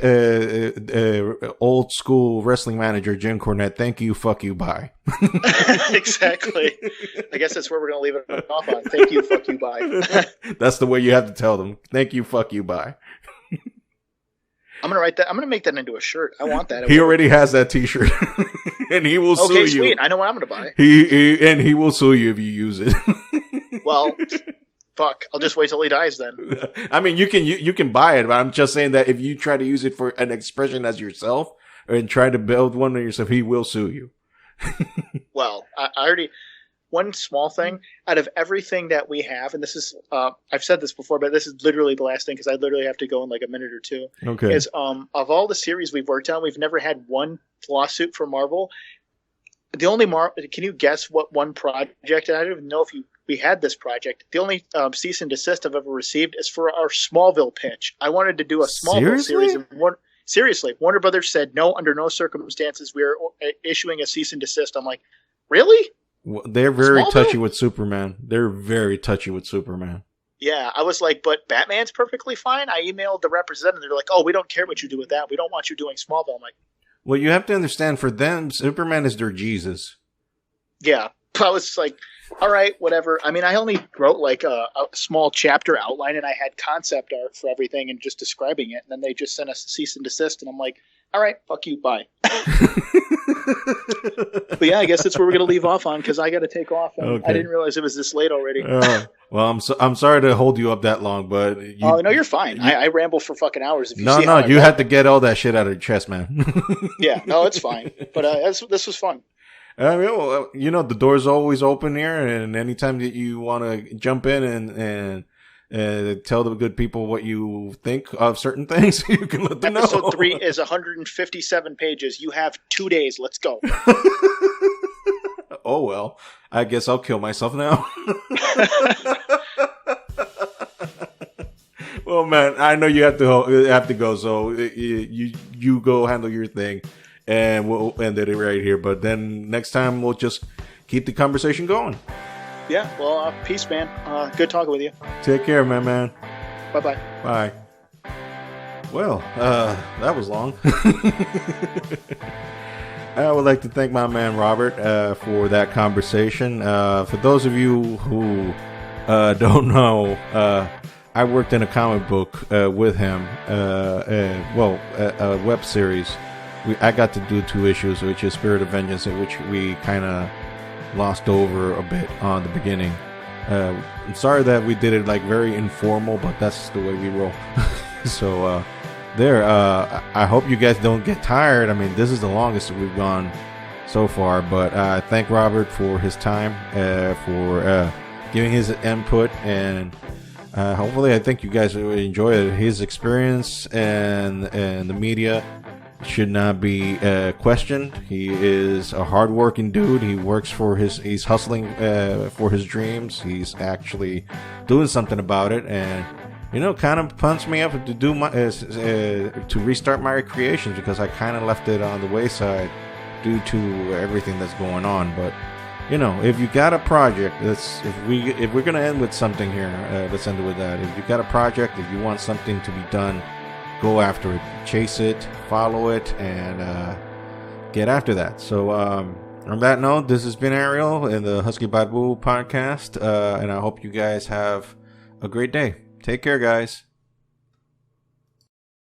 old school wrestling manager, Jim Cornette, thank you, fuck you, bye. Exactly. I guess that's where we're going to leave it off on. Thank you, fuck you, bye. That's the way you have to tell them. Thank you, fuck you, bye. I'm gonna write that. I'm gonna make that into a shirt. I want that. He already has that T-shirt, and he will sue you. Okay, sweet. I know what I'm gonna buy. He will sue you if you use it. Well, fuck. I'll just wait till he dies then. I mean, you can buy it, but I'm just saying that if you try to use it for an expression as yourself and try to build one of yourself, he will sue you. Well, I already. One small thing out of everything that we have, and this is, I've said this before, but this is literally the last thing because I literally have to go in like a minute or two. Okay. Is of all the series we've worked on, we've never had one lawsuit for Marvel. The only can you guess what one project? And I don't even know if we had this project. The only cease and desist I've ever received is for our Smallville pitch. I wanted to do a Smallville series. And seriously, Warner Brothers said no, under no circumstances we are issuing a cease and desist. I'm like, really? They're very Smallville? touchy with Superman. They're very touchy with Superman. Yeah, I was like, but Batman's perfectly fine. I emailed the representative. They're like, oh, we don't care what you do with that. We don't want you doing Smallville. I'm like, well, you have to understand, for them, Superman is their Jesus. Yeah. I was like, all right, whatever. I mean, I only wrote like a small chapter outline, and I had concept art for everything and just describing it. And then they just sent us a cease and desist, and I'm like, all right, fuck you, bye. But yeah, I guess that's where we're going to leave off on because I got to take off. And Okay. I didn't realize it was this late already. Well, I'm sorry to hold you up that long, but No, you're fine. I ramble for fucking hours. If you no, see how I you ramble. have to get all that shit out of your chest, man. Yeah, no, it's fine. But this was fun. I mean, well, you know, the door's always open here, and anytime that you want to jump in and tell the good people what you think of certain things, you can let them know. Episode 3 is 157 pages. You have 2 days. Let's go. Oh, well, I guess I'll kill myself now. Well, man, I know you have to go, so you go handle your thing, and we'll end it right here. But then next time we'll just keep the conversation going. Yeah, well, peace, man. Good talking with you. Take care, man. Bye-bye. Bye. Well, that was long. I would like to thank my man Robert for that conversation. For those of you who don't know, I worked in a comic book with him, a web series. I got to do 2 issues, which is Spirit of Vengeance, in which we kind of lost over a bit on the beginning. I'm sorry that we did it like very informal, but that's the way we roll. So I hope you guys don't get tired. I mean, this is the longest we've gone so far, but I thank Robert for his time, for giving his input, and hopefully I think you guys will enjoy it. His experience and the media should not be questioned. He is a hardworking dude. He works for he's hustling for his dreams. He's actually doing something about it, and kind of pumped me up to do to restart my creations, because I kind of left it on the wayside due to everything that's going on. But if you got a project, if we're gonna end with something here, let's end it with that. If you got a project, if you want something to be done, go after it, chase it, follow it, and get after that. So on that note, this has been Ariel in the Husky Barbu podcast, and I hope you guys have a great day. Take care, guys.